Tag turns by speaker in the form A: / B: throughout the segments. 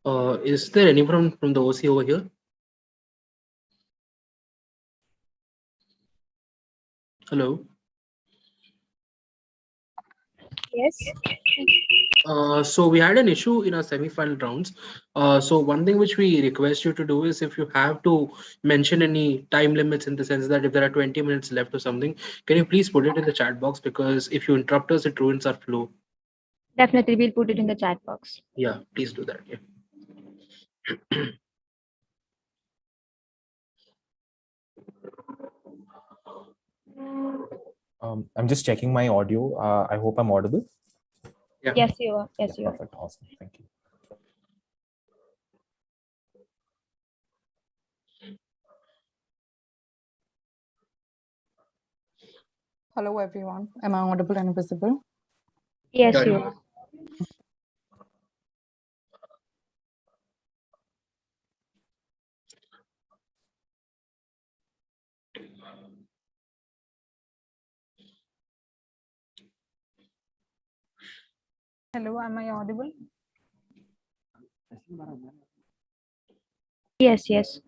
A: Is there anyone from the OC over here? Hello.
B: Yes.
A: So we had an issue in our semi-final rounds. So one thing which we request you to do is if you have to mention any time limits, in the sense that if there are 20 minutes left or something, can you please put it in the chat box, because if you interrupt us, it ruins our flow.
B: Definitely, we'll put it in the chat box.
A: Yeah, please do that. Yeah.
C: I'm just checking my audio. I hope I'm audible.
A: Yeah.
B: Yes, you are. Yes,
C: Yeah,
B: you are.
C: perfect. Awesome. Thank you.
D: Hello, everyone. Am I audible and visible?
B: Yes,
A: Yeah,
B: you
A: yeah.
B: are.
D: Hello, am I audible?
B: Yes, yes.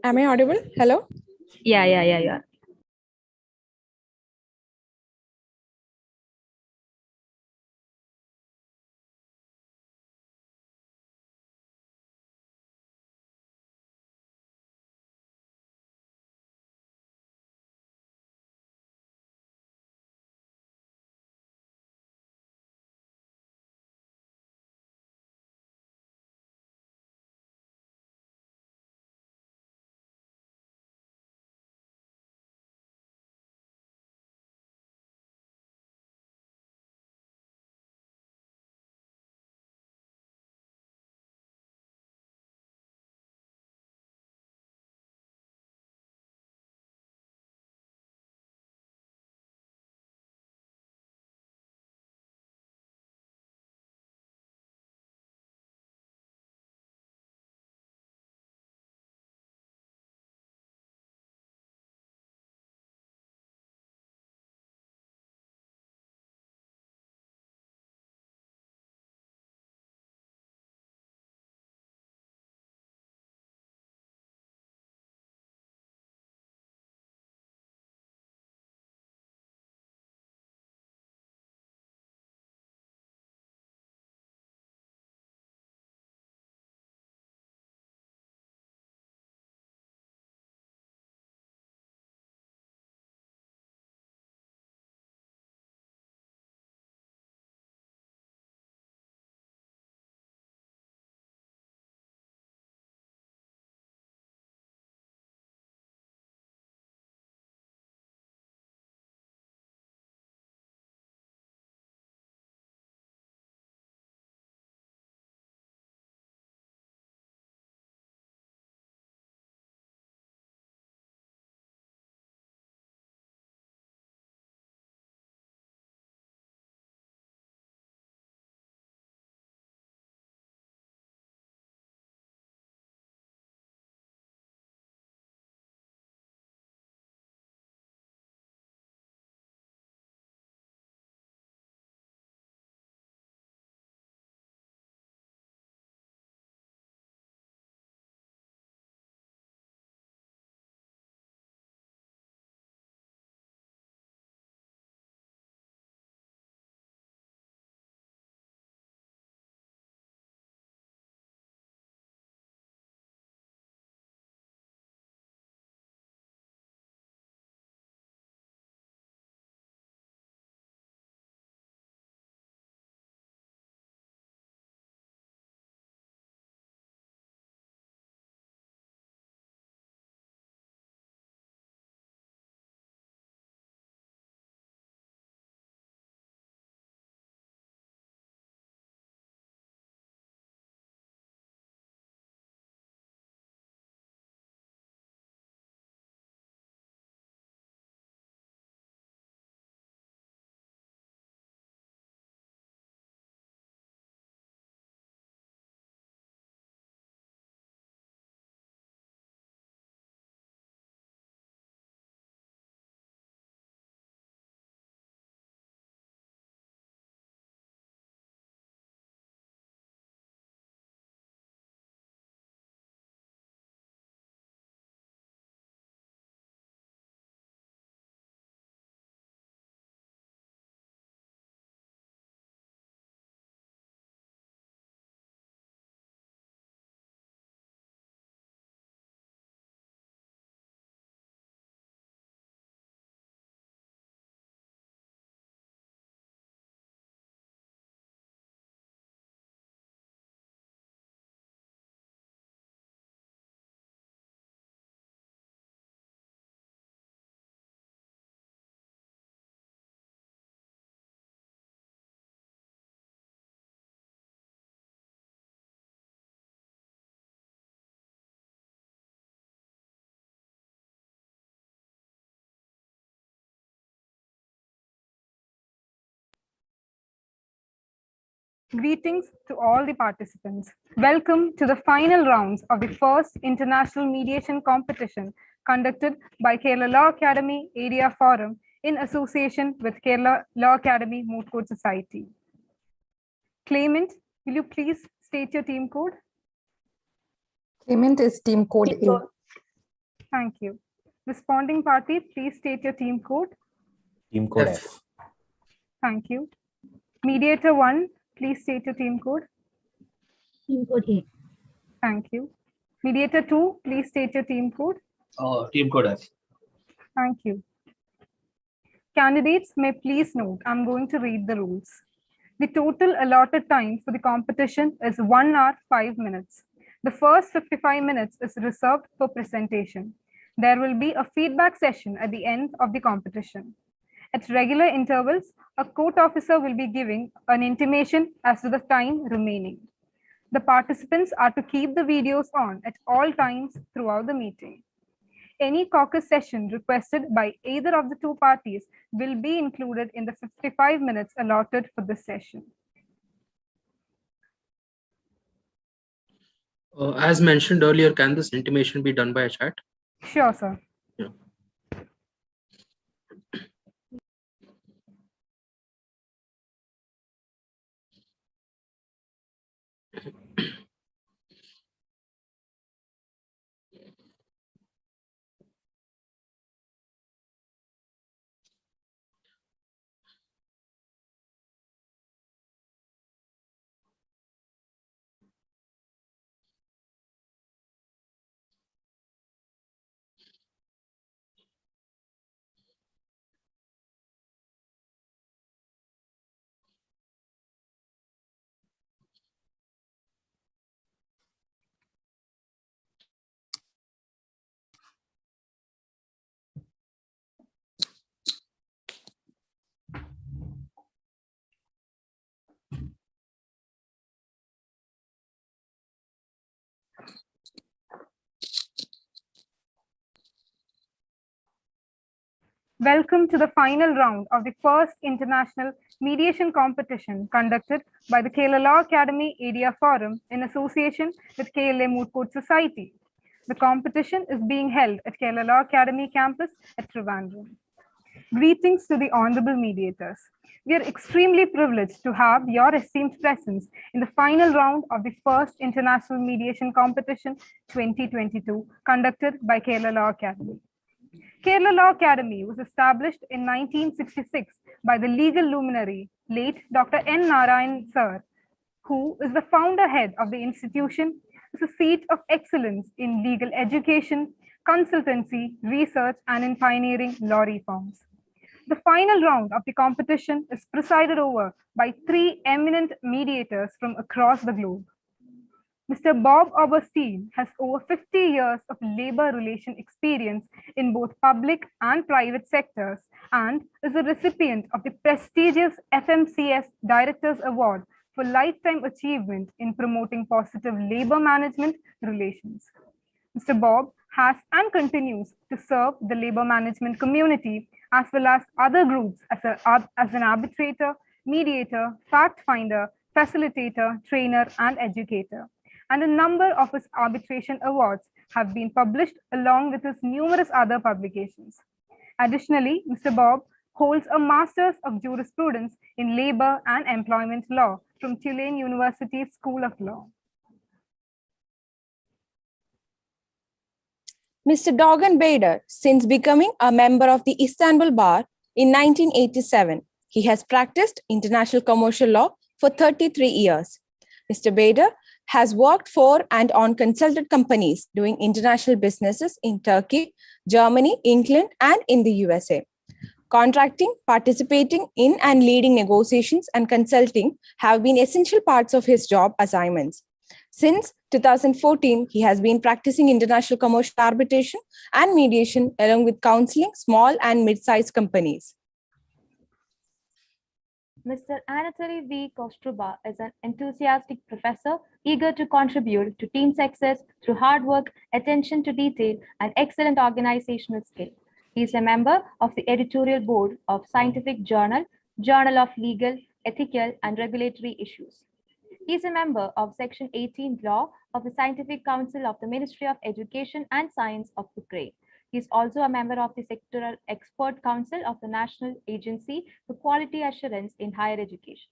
D: Am I audible? Hello?
B: Yeah.
D: Greetings to all the participants. Welcome to the final rounds of the first international mediation competition conducted by Kerala Law Academy Area Forum in association with Kerala Law Academy Moot Court Society. Claimant, will you please state your team code?
E: Claimant is team code
B: Team
E: A.
B: code.
D: Thank you. Responding party, please state your team code.
C: Team code
A: F.
C: F.
D: Thank you. Mediator 1, please state your team code.
B: Team code A.
D: Thank you. Mediator 2, please state your team code.
F: Team code F.
D: Thank you. Candidates may please note, I'm going to read the rules. The total allotted time for the competition is 1 hour, 5 minutes. The first 55 minutes is reserved for presentation. There will be a feedback session at the end of the competition. At regular intervals, a court officer will be giving an intimation as to the time remaining. The participants are to keep the videos on at all times throughout the meeting. Any caucus session requested by either of the two parties will be included in the 55 minutes allotted for this session.
A: As mentioned earlier, can this intimation be done by a chat?
D: Sure, sir.
A: Yeah.
D: Welcome to the final round of the first international mediation competition conducted by the Kerala Law Academy Area Forum in association with KLA Moot Court Society. The competition is being held at Kerala Law Academy campus at Trivandrum. Greetings to the honorable mediators. We are extremely privileged to have your esteemed presence in the final round of the first international mediation competition 2022 conducted by Kerala Law Academy. Kerala Law Academy was established in 1966 by the legal luminary, late Dr. N. Narayan Sir, who is the founder head of the institution. It's a seat of excellence in legal education, consultancy, research, and in pioneering law reforms. The final round of the competition is presided over by three eminent mediators from across the globe. Mr. Bob Oberstein has over 50 years of labor relation experience in both public and private sectors and is a recipient of the prestigious FMCS Directors Award for lifetime achievement in promoting positive labor management relations. Mr. Bob has and continues to serve the labor management community as well as other groups as an arbitrator, mediator, fact finder, facilitator, trainer, and educator. And a number of his arbitration awards have been published along with his numerous other publications. Additionally, Mr. Bob holds a Master's of Jurisprudence in Labor and Employment Law from Tulane University School of Law.
G: Mr. Dogan Bader, since becoming a member of the Istanbul Bar in 1987, he has practiced international commercial law for 33 years. Mr. Bader has worked for and on consulted companies doing international businesses in Turkey, Germany, England, and in the USA. Contracting, participating in and leading negotiations and consulting have been essential parts of his job assignments. Since 2014, he has been practicing international commercial arbitration and mediation along with counseling small and mid-sized companies.
B: Mr. Anatoly V. Kostruba is an enthusiastic professor eager to contribute to team success through hard work, attention to detail, and excellent organizational skill. He is a member of the editorial board of Scientific Journal, Journal of Legal, Ethical, and Regulatory Issues. He is a member of Section 18 Law of the Scientific Council of the Ministry of Education and Science of Ukraine. He is also a member of the Sectoral Expert Council of the National Agency for Quality Assurance in Higher Education.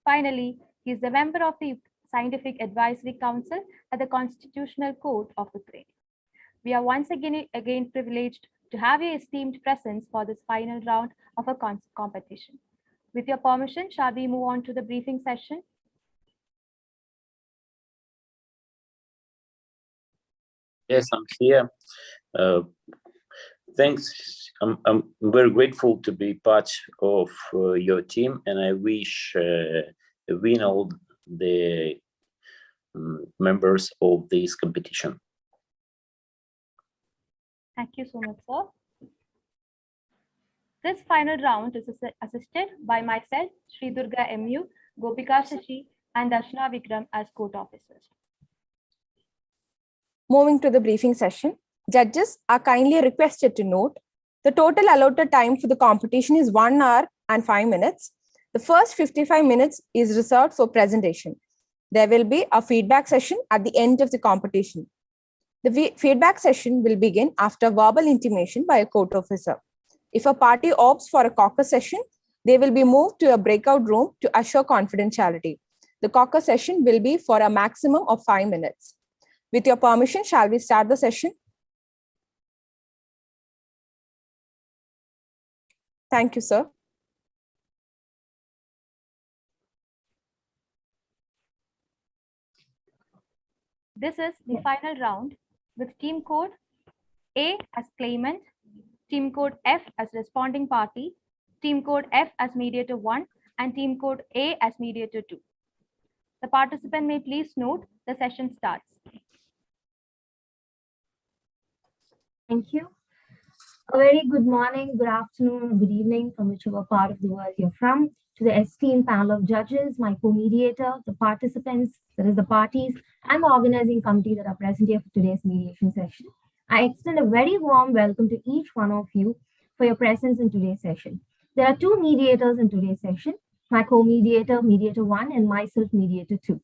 B: Finally, he is a member of the Scientific Advisory Council at the Constitutional Court of Ukraine. We are once again privileged to have your esteemed presence for this final round of a competition. With your permission, shall we move on to the briefing session?
F: Yes, I'm here. Thanks. I'm very grateful to be part of your team, and I wish win all the members of this competition.
B: Thank you so much, sir. This final round is assisted by myself, Sri Durga MU, Gopika Shashi, and Darshana Vikram as court officers.
G: Moving to the briefing session, judges are kindly requested to note the total allotted time for the competition is 1 hour and 5 minutes. The first 55 minutes is reserved for presentation. There will be a feedback session at the end of the competition. The feedback session will begin after verbal intimation by a court officer. If a party opts for a caucus session, they will be moved to a breakout room to assure confidentiality. The caucus session will be for a maximum of 5 minutes. With your permission, shall we start the session? Thank you, sir.
B: This is the final round with team code A as claimant, team code F as responding party, team code F as mediator 1, and team code A as mediator 2. The participant may please note the session starts.
H: Thank you. A very good morning, good afternoon, good evening from whichever part of the world you're from. To the esteemed panel of judges, my co-mediator, the participants, that is the parties, and the organizing committee that are present here for today's mediation session. I extend a very warm welcome to each one of you for your presence in today's session. There are two mediators in today's session, my co-mediator, mediator 1, and myself, mediator 2.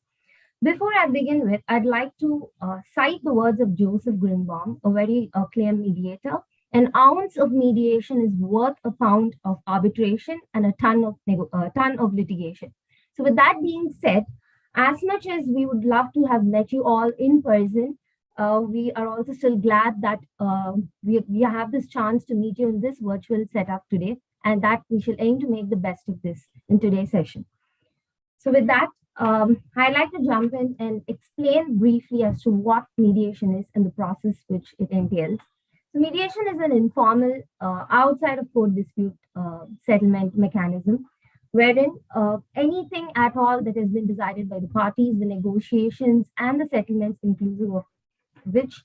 H: Before I begin with, I'd like to cite the words of Joseph Greenbaum, a very acclaimed mediator. An ounce of mediation is worth a pound of arbitration and a ton of litigation. So with that being said, as much as we would love to have met you all in person, we are also still glad that we have this chance to meet you in this virtual setup today, and that we shall aim to make the best of this in today's session. So with that, I'd like to jump in and explain briefly as to what mediation is and the process which it entails. So mediation is an informal, outside of court dispute settlement mechanism, wherein anything at all that has been decided by the parties, the negotiations, and the settlements inclusive of which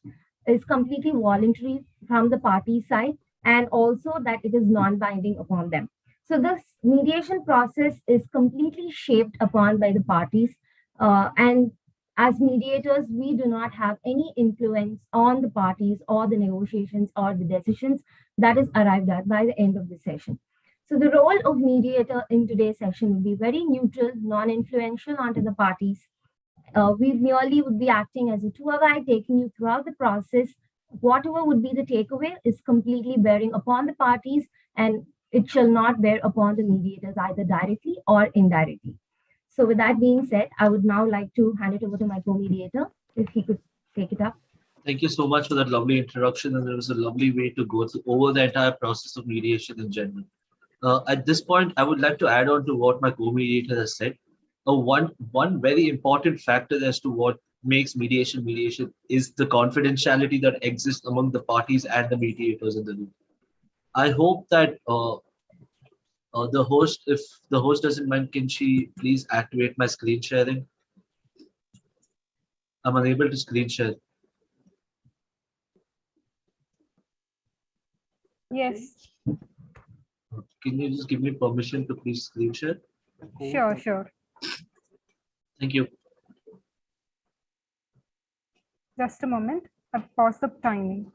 H: is completely voluntary from the party side, and also that it is non-binding upon them. So this mediation process is completely shaped upon by the parties, and as mediators, we do not have any influence on the parties or the negotiations or the decisions that is arrived at by the end of the session. So the role of mediator in today's session will be very neutral, non-influential onto the parties. We merely would be acting as a tour guide, taking you throughout the process. Whatever would be the takeaway is completely bearing upon the parties, and it shall not bear upon the mediators either directly or indirectly. So with that being said, I would now like to hand it over to my co-mediator, if he could take it up.
A: Thank you so much for that lovely introduction, and it was a lovely way to go over the entire process of mediation in general. At this point, I would like to add on to what my co-mediator has said. One very important factor as to what makes mediation is the confidentiality that exists among the parties and the mediators in the room. I hope that the host, if the host doesn't mind, can she please activate my screen sharing? I'm unable to screen share.
D: Yes.
A: Can you just give me permission to please screen share?
D: Sure.
A: Thank you.
D: Just a moment. I've paused the timing.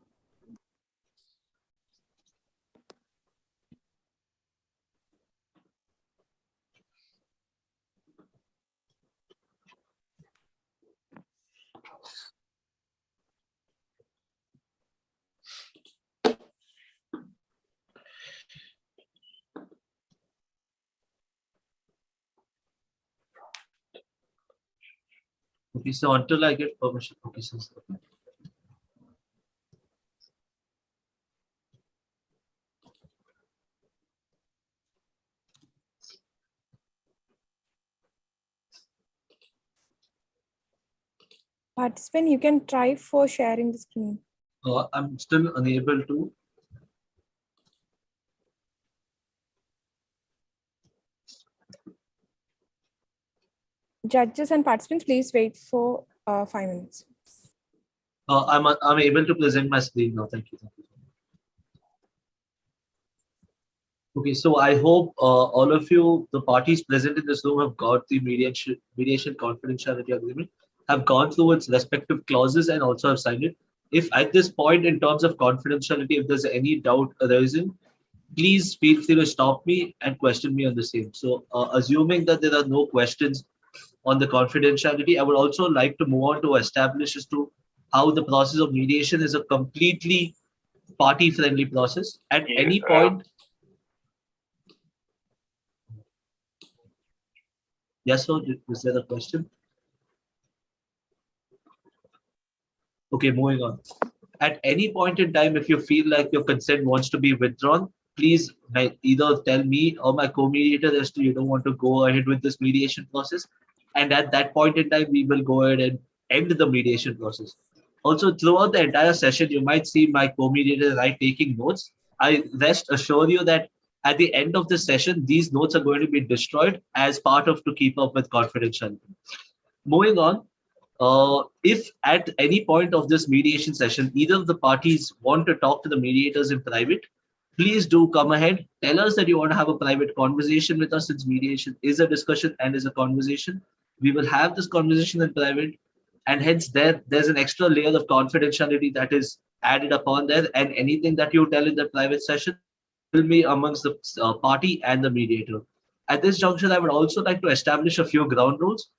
I: Okay, so until I get permission, okay, so okay.
G: Participant, you can try for sharing the screen.
I: I'm still unable to.
G: Judges and participants, please wait for 5 minutes.
I: I'm able to present my screen now. Thank you. Thank you. Okay, so I hope all of you, the parties present in this room, have got the mediation confidentiality agreement, have gone through its respective clauses, and also have signed it. If at this point, in terms of confidentiality, if there's any doubt arising, please feel free to stop me and question me on the same. So, assuming that there are no questions on the confidentiality, I would also like to move on to establish as to how the process of mediation is a completely party-friendly process. At any point, yes, sir, is there a question? Okay, moving on. At any point in time, if you feel like your consent wants to be withdrawn, please either tell me or my co-mediator as to you don't want to go ahead with this mediation process. And at that point in time, we will go ahead and end the mediation process. Also, throughout the entire session, you might see my co-mediator taking notes. I rest assure you that at the end of the session, these notes are going to be destroyed as part of to keep up with confidentiality. Moving on, if at any point of this mediation session, either of the parties want to talk to the mediators in private, please do come ahead. Tell us that you want to have a private conversation with us, since mediation is a discussion and is a conversation. We will have this conversation in private, and hence there's an extra layer of confidentiality that is added upon there, and anything that you tell in the private session will be amongst the party and the mediator. At this juncture, I would also like to establish a few ground rules.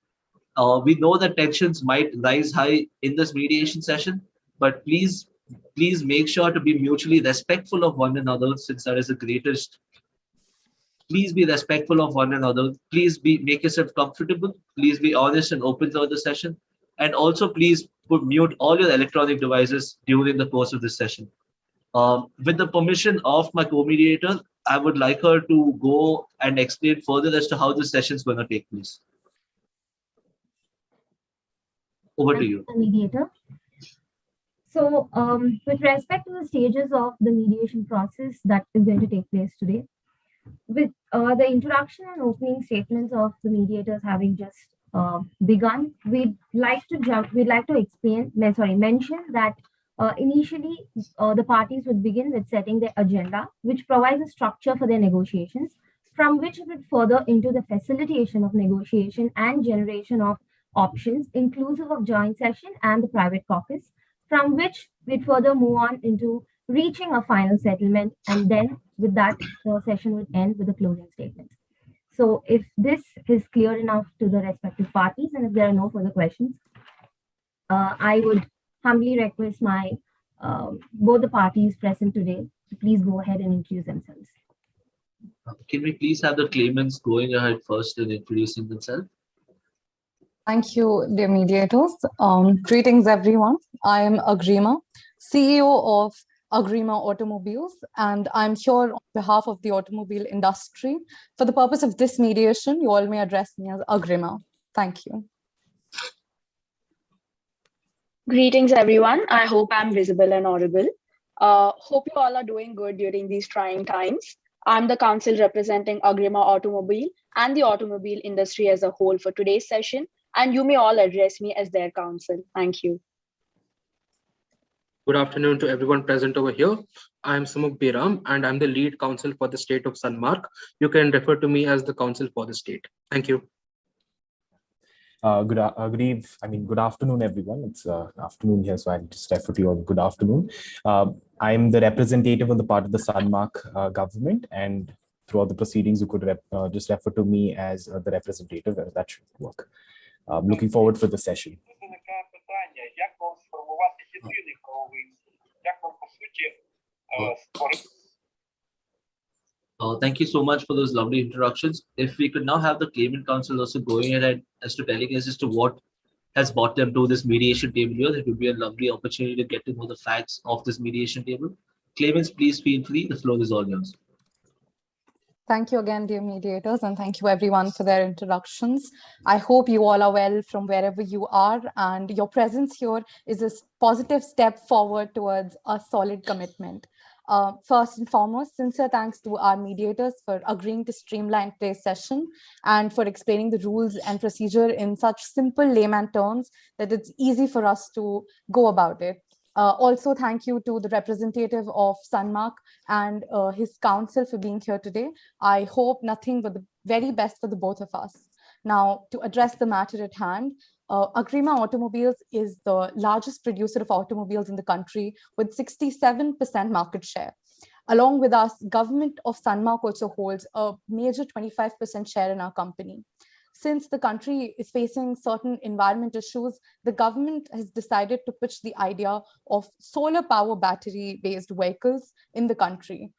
I: We know that tensions might rise high in this mediation session, but please make sure to be mutually respectful of one another, since that is the greatest. Please be respectful of one another. Please make yourself comfortable. Please be honest and open throughout the session. And also, please mute all your electronic devices during the course of this session. With the permission of my co-mediator, I would like her to go and explain further as to how this session is going to take place. Over to you.
H: Mediator. So, with respect to the stages of the mediation process that is going to take place today, with the introduction and opening statements of the mediators having just begun, we'd like to mention that initially the parties would begin with setting their agenda, which provides a structure for their negotiations, from which it would further into the facilitation of negotiation and generation of options, inclusive of joint session and the private caucus, from which we'd further move on into reaching a final settlement, and then with that, the session would end with a closing statement. So if this is clear enough to the respective parties, and if there are no further questions, I would humbly request my both the parties present today to please go ahead and introduce themselves.
I: Can we please have the claimants going ahead first and introducing themselves?
E: Thank you, dear mediators. Greetings, everyone. I am Agrima, CEO of Agrima Automobiles, and I'm here on behalf of the automobile industry. For the purpose of this mediation, you all may address me as Agrima. Thank you.
J: Greetings, everyone. I hope I'm visible and audible. Hope you all are doing good during these trying times. I'm the counsel representing Agrima Automobile and the automobile industry as a whole for today's session, and you may all address me as their counsel. Thank you.
A: Good afternoon to everyone present over here. I'm Samuk Biram, and I'm the lead counsel for the state of Sanmark. You can refer to me as the counsel for the state. Thank you.
C: Good afternoon, everyone. It's afternoon here, so I'll just refer to you all. Good afternoon. I'm the representative on the part of the Sanmark government, and throughout the proceedings, you could just refer to me as the representative. That should work. Looking forward for the session.
I: Thank you so much for those lovely introductions. If we could now have the claimant counsel also going ahead as to telling us as to what has brought them to this mediation table here. It would be a lovely opportunity to get to know the facts of this mediation table. Claimants, please feel free. The floor is all yours.
E: Thank you again, dear mediators, and thank you everyone for their introductions. I hope you all are well from wherever you are, and your presence here is a positive step forward towards a solid commitment. First and foremost, sincere thanks to our mediators for agreeing to streamline today's session and for explaining the rules and procedure in such simple layman terms that it's easy for us to go about it. Also, thank you to the representative of Sunmark and his counsel for being here today. I hope nothing but the very best for the both of us. Now, to address the matter at hand, Agrima Automobiles is the largest producer of automobiles in the country with 67% market share. Along with us, government of Sunmark also holds a major 25% share in our company. Since the country is facing certain environment issues, the government has decided to pitch the idea of solar power battery-based vehicles in the country.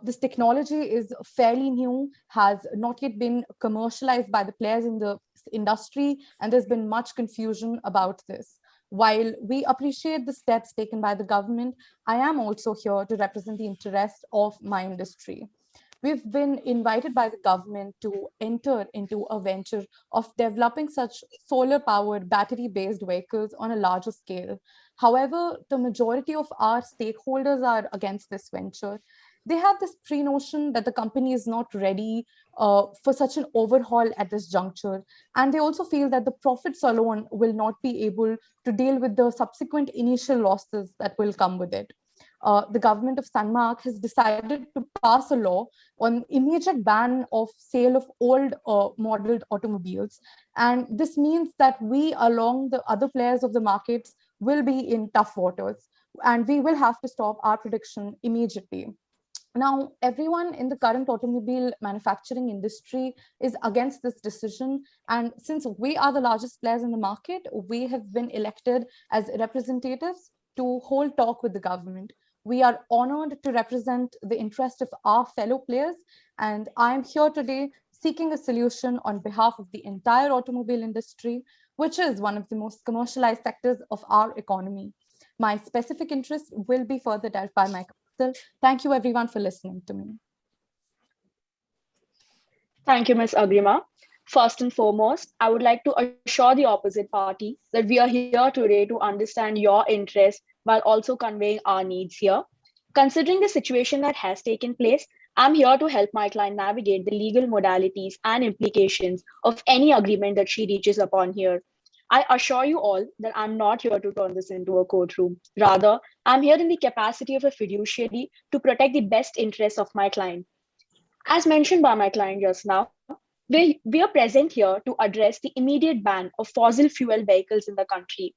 E: This technology is fairly new, has not yet been commercialized by the players in the industry, and there's been much confusion about this. While we appreciate the steps taken by the government, I am also here to represent the interest of my industry. We've been invited by the government to enter into a venture of developing such solar-powered battery-based vehicles on a larger scale. However, the majority of our stakeholders are against this venture. They have this pre-notion that the company is not ready for such an overhaul at this juncture. And they also feel that the profits alone will not be able to deal with the subsequent initial losses that will come with it. The government of Sunmark has decided to pass a law on immediate ban of sale of old modeled automobiles. And this means that we, along the other players of the markets, will be in tough waters, and we will have to stop our production immediately. Now, everyone in the current automobile manufacturing industry is against this decision. And since we are the largest players in the market, we have been elected as representatives to hold talk with the government. We are honored to represent the interest of our fellow players. And I am here today seeking a solution on behalf of the entire automobile industry, which is one of the most commercialized sectors of our economy. My specific interest will be further dealt by my counsel. Thank you everyone for listening to me.
J: Thank you, Ms. Agrima. First and foremost, I would like to assure the opposite party that we are here today to understand your interests while also conveying our needs here. Considering the situation that has taken place, I'm here to help my client navigate the legal modalities and implications of any agreement that she reaches upon here. I assure you all that I'm not here to turn this into a courtroom. Rather, I'm here in the capacity of a fiduciary to protect the best interests of my client. As mentioned by my client just now, we are present here to address the immediate ban of fossil fuel vehicles in the country.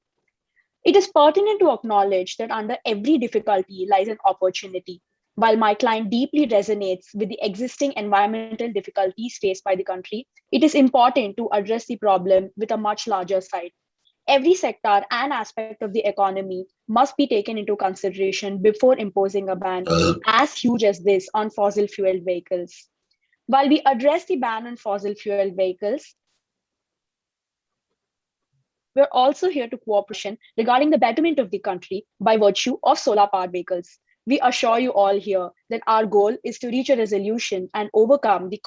J: It is pertinent to acknowledge that under every difficulty lies an opportunity. While my client deeply resonates with the existing environmental difficulties faced by the country, it is important to address the problem with a much larger side. Every sector and aspect of the economy must be taken into consideration before imposing a ban as huge as this on fossil fuel vehicles. While we address the ban on fossil fuel vehicles, we're also here to cooperation regarding the betterment of the country by virtue of solar-powered vehicles. We assure you all here that our goal is to reach a resolution and overcome the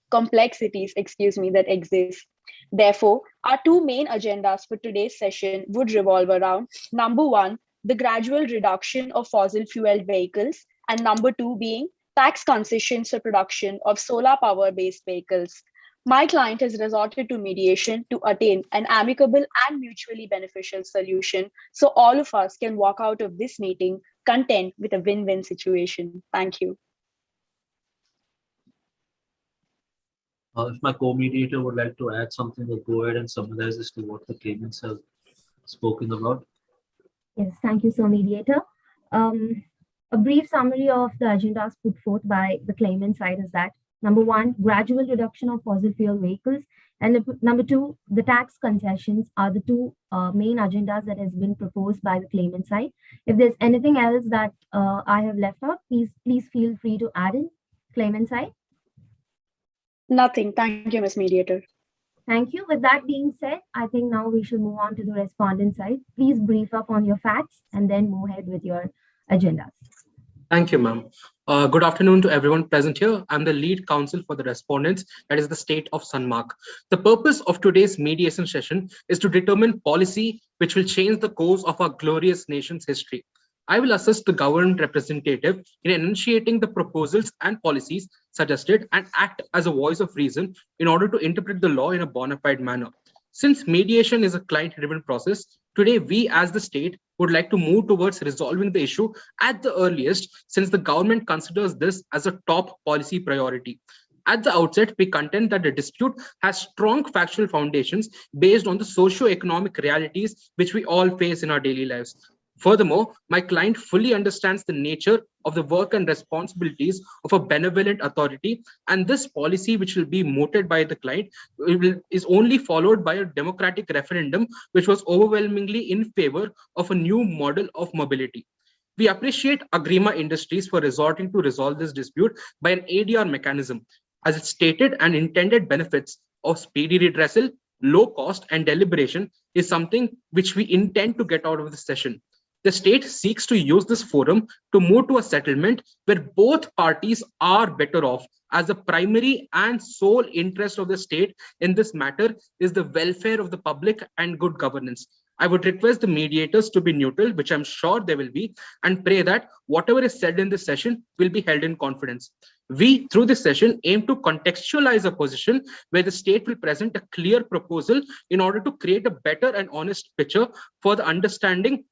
J: complexities, that exist. Therefore, our two main agendas for today's session would revolve around number one, the gradual reduction of fossil fuel vehicles, and number two being tax concessions for production of solar power based vehicles. My client has resorted to mediation to attain an amicable and mutually beneficial solution so all of us can walk out of this meeting content with a win-win situation. Thank you.
I: If my co-mediator would like to add something, or go ahead and summarize as to what the claimants have spoken about.
H: Yes, thank you, so mediator. A brief summary of the agendas put forth by the claimant side is that number one, gradual reduction of fossil fuel vehicles, and number two, the tax concessions are the two main agendas that has been proposed by the claimant side. If there's anything else that I have left out, please feel free to add in, claimant side.
J: Nothing. Thank you, Ms. Mediator.
H: Thank you. With that being said, I think now we should move on to the respondent side. Please brief up on your facts and then move ahead with your agendas.
A: Thank you, ma'am. Good afternoon to everyone present here. I'm the lead counsel for the respondents, that is the state of Sunmark. The purpose of today's mediation session is to determine policy which will change the course of our glorious nation's history. I will assist the government representative in enunciating the proposals and policies suggested and act as a voice of reason in order to interpret the law in a bona fide manner. Since mediation is a client-driven process, today we as the state would like to move towards resolving the issue at the earliest, since the government considers this as a top policy priority. At the outset, we contend that the dispute has strong factual foundations based on the socio-economic realities which we all face in our daily lives. Furthermore, my client fully understands the nature of the work and responsibilities of a benevolent authority, and this policy, which will be mooted by the client, is only followed by a democratic referendum, which was overwhelmingly in favor of a new model of mobility. We appreciate Agrima Industries for resorting to resolve this dispute by an ADR mechanism, as its stated and intended benefits of speedy redressal, low cost, and deliberation is something which we intend to get out of this session. The state seeks to use this forum to move to a settlement where both parties are better off, as the primary and sole interest of the state in this matter is the welfare of the public and good governance. I would request the mediators to be neutral, which I'm sure they will be, and pray that whatever is said in this session will be held in confidence. We, through this session, aim to contextualize a position where the state will present a clear proposal in order to create a better and honest picture for the understanding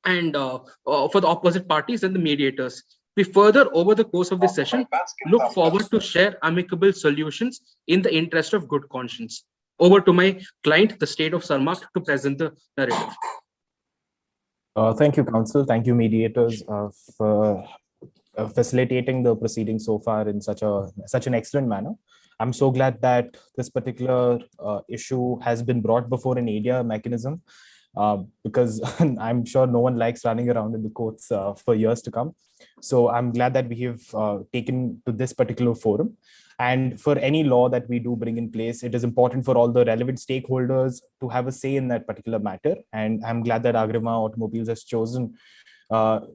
A: and for the opposite parties and the mediators. We further, over the course of this session, look forward to share amicable solutions in the interest of good conscience. Over to my client, the state of Sarmak, to present the narrative.
C: Thank you, counsel. Thank you, mediators, for facilitating the proceedings so far in such an excellent manner. I'm so glad that this particular issue has been brought before an ADR mechanism, because I'm sure no one likes running around in the courts for years to come. So I'm glad that we have taken to this particular forum. And for any law that we do bring in place, it is important for all the relevant stakeholders to have a say in that particular matter. And I'm glad that Agrima Automobiles has chosen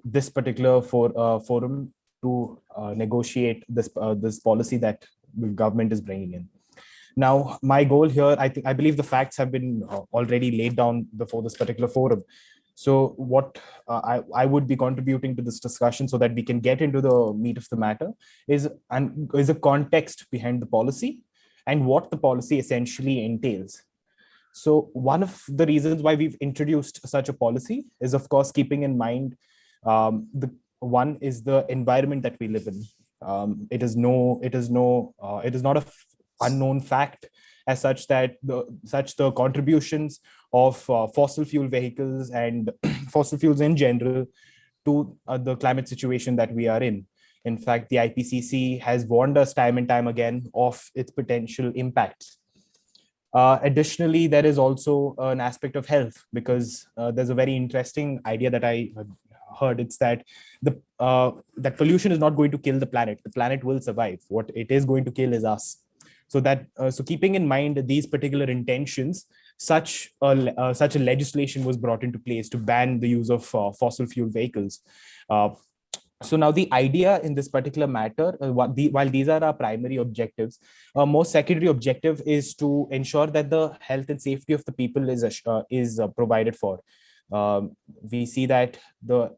C: this particular forum to negotiate this policy that the government is bringing in. Now, my goal here, I believe the facts have been already laid down before this particular forum. So what I would be contributing to this discussion so that we can get into the meat of the matter is a context behind the policy and what the policy essentially entails. So one of the reasons why we've introduced such a policy is, of course, keeping in mind the one is the environment that we live in. It is not a unknown fact as such that the contributions of fossil fuel vehicles and fossil fuels in general to the climate situation that we are in. In fact, the IPCC has warned us time and time again of its potential impacts. Additionally, there is also an aspect of health, because there's a very interesting idea that I heard. It's that that pollution is not going to kill the planet. The planet will survive. What it is going to kill is us. So keeping in mind these particular intentions, such a legislation was brought into place to ban the use of fossil fuel vehicles. So now the idea in this particular matter, while these are our primary objectives, a more secondary objective is to ensure that the health and safety of the people is provided for. We see that the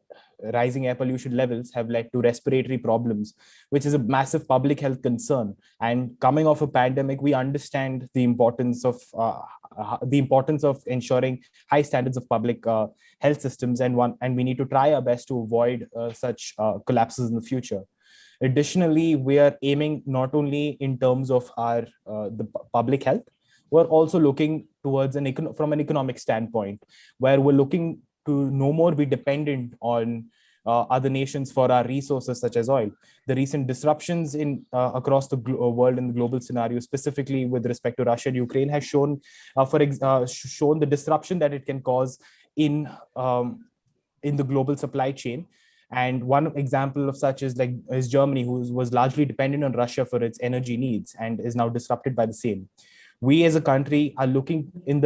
C: rising air pollution levels have led to respiratory problems, which is a massive public health concern. And coming off a pandemic, we understand the importance of ensuring high standards of public health systems, and we need to try our best to avoid such collapses in the future. Additionally, we are aiming not only in terms of the public health, we're also looking towards from an economic standpoint, where we're looking to no more be dependent on other nations for our resources such as oil. The recent disruptions across the world in the global scenario, specifically with respect to Russia and Ukraine, has shown the disruption that it can cause in the global supply chain. And one example of such is Germany, who was largely dependent on Russia for its energy needs and is now disrupted by the same. we as a country are looking in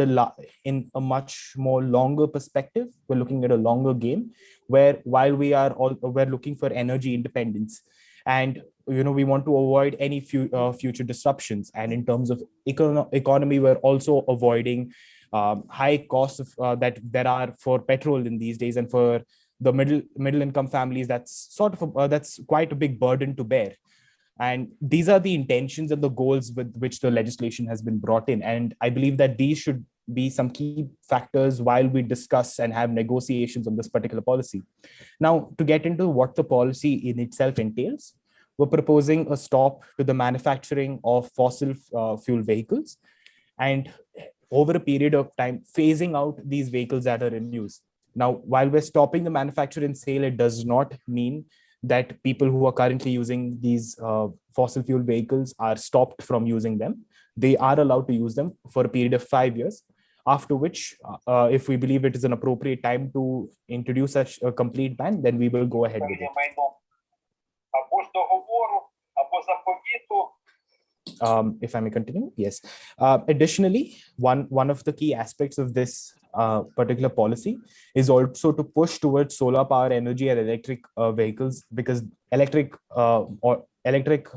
C: a much more longer perspective. We're looking at a longer game, where while we're looking for energy independence, and we want to avoid any future disruptions. And in terms of economy, we're also avoiding high costs that there are for petrol in these days, and for the middle income families, that's that's quite a big burden to bear. And these are the intentions and the goals with which the legislation has been brought in. And I believe that these should be some key factors while we discuss and have negotiations on this particular policy. Now, to get into what the policy in itself entails, we're proposing a stop to the manufacturing of fossil fuel vehicles, and over a period of time, phasing out these vehicles that are in use. Now, while we're stopping the manufacture and sale, it does not mean that people who are currently using these fossil fuel vehicles are stopped from using them. They are allowed to use them for a period of 5 years, after which, if we believe it is an appropriate time to introduce such a complete ban, then we will go ahead with it. If I may continue, yes. Additionally, one of the key aspects of this particular policy is also to push towards solar power energy and electric vehicles, because electric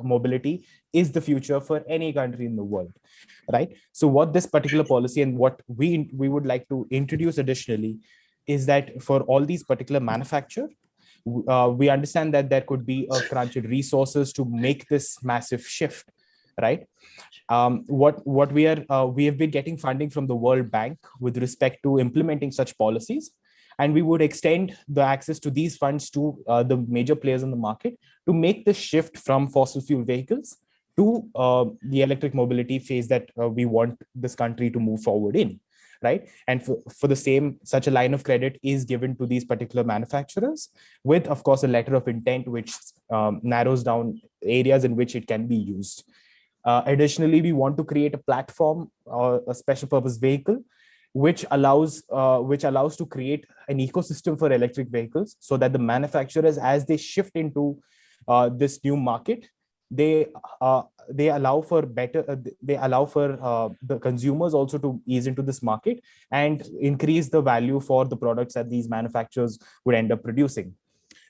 C: mobility is the future for any country in the world, right? So what this particular policy and what we would like to introduce additionally is that for all these particular manufacturers, we understand that there could be a crunch in resources to make this massive shift, right? What we have been getting funding from the World Bank with respect to implementing such policies, and we would extend the access to these funds to the major players in the market to make the shift from fossil fuel vehicles to the electric mobility phase that we want this country to move forward in, right? And for the same, such a line of credit is given to these particular manufacturers with, of course, a letter of intent which narrows down areas in which it can be used. Additionally, we want to create a platform or a special purpose vehicle which allows to create an ecosystem for electric vehicles, so that the manufacturers, as they shift into this new market, they allow for the consumers also to ease into this market and increase the value for the products that these manufacturers would end up producing.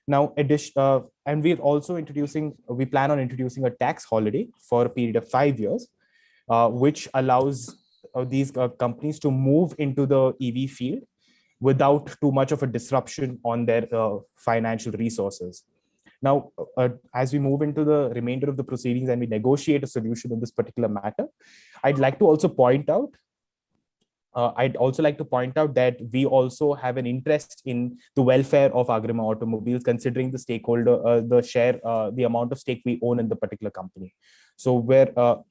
C: Now, and we plan on introducing a tax holiday for a period of 5 years, which allows these companies to move into the EV field without too much of a disruption on their financial resources. Now, as we move into the remainder of the proceedings and we negotiate a solution on this particular matter, I'd also like to point out that we also have an interest in the welfare of Agrima Automobiles, considering the the amount of stake we own in the particular company. So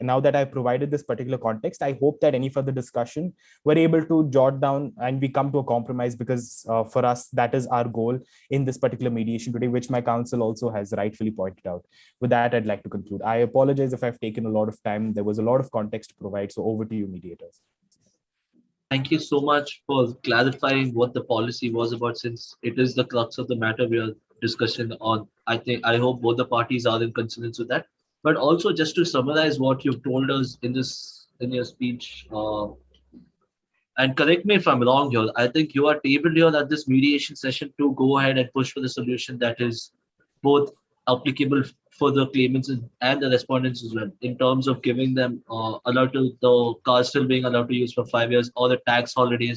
C: now that I've provided this particular context, I hope that any further discussion, we're able to jot down and we come to a compromise, because for us, that is our goal in this particular mediation today, which my counsel also has rightfully pointed out. With that, I'd like to conclude. I apologize if I've taken a lot of time. There was a lot of context to provide. So over to you, mediators.
I: Thank you so much for clarifying what the policy was about, since it is the crux of the matter we are discussing on. I hope both the parties are in consonance with that. But also, just to summarize what you've told us in your speech, and correct me if I'm wrong here, I think you are tabled here at this mediation session to go ahead and push for the solution that is both applicable for the claimants and the respondents as well, in terms of giving them the cars still being allowed to use for 5 years, or the tax holiday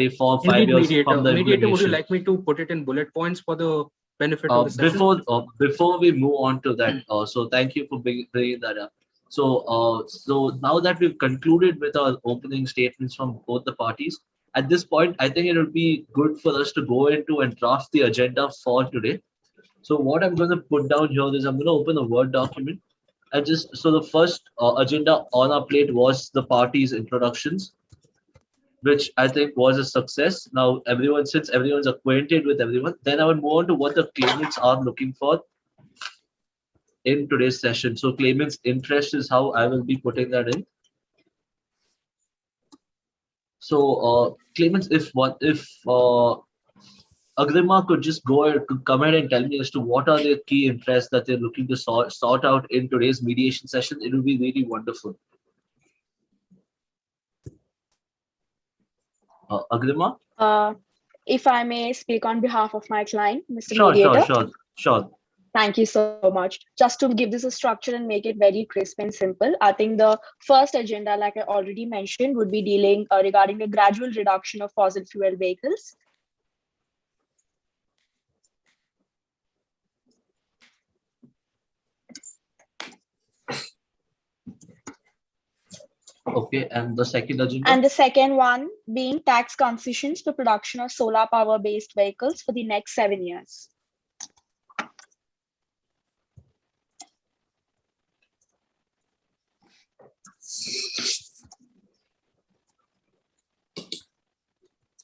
I: for 5 years from the
A: Mediator, would you like me to put it in bullet points for the benefit of the
I: session? Before we move on to that, so thank you for bringing that up. So now that we've concluded with our opening statements from both the parties, at this point, I think it would be good for us to go into and draft the agenda for today. So what I'm going to put down here is I'm going to open a Word document. And so the first agenda on our plate was the parties' introductions, which I think was a success. Now, since everyone's acquainted with everyone, then I would move on to what the claimants are looking for in today's session. So claimants' interest is how I will be putting that in. So claimants, if Agrima could just come ahead and tell me as to what are their key interests that they're looking to sort out in today's mediation session, it would be really wonderful. Agrima?
J: If I may speak on behalf of my client, Mr.
I: Sure,
J: Mediator.
I: sure.
J: Thank you so much. Just to give this a structure and make it very crisp and simple, I think the first agenda, like I already mentioned, would be dealing regarding the gradual reduction of fossil fuel vehicles.
I: Okay, and the second agenda?
J: And the second one being tax concessions for production of solar power based vehicles for the next 7 years.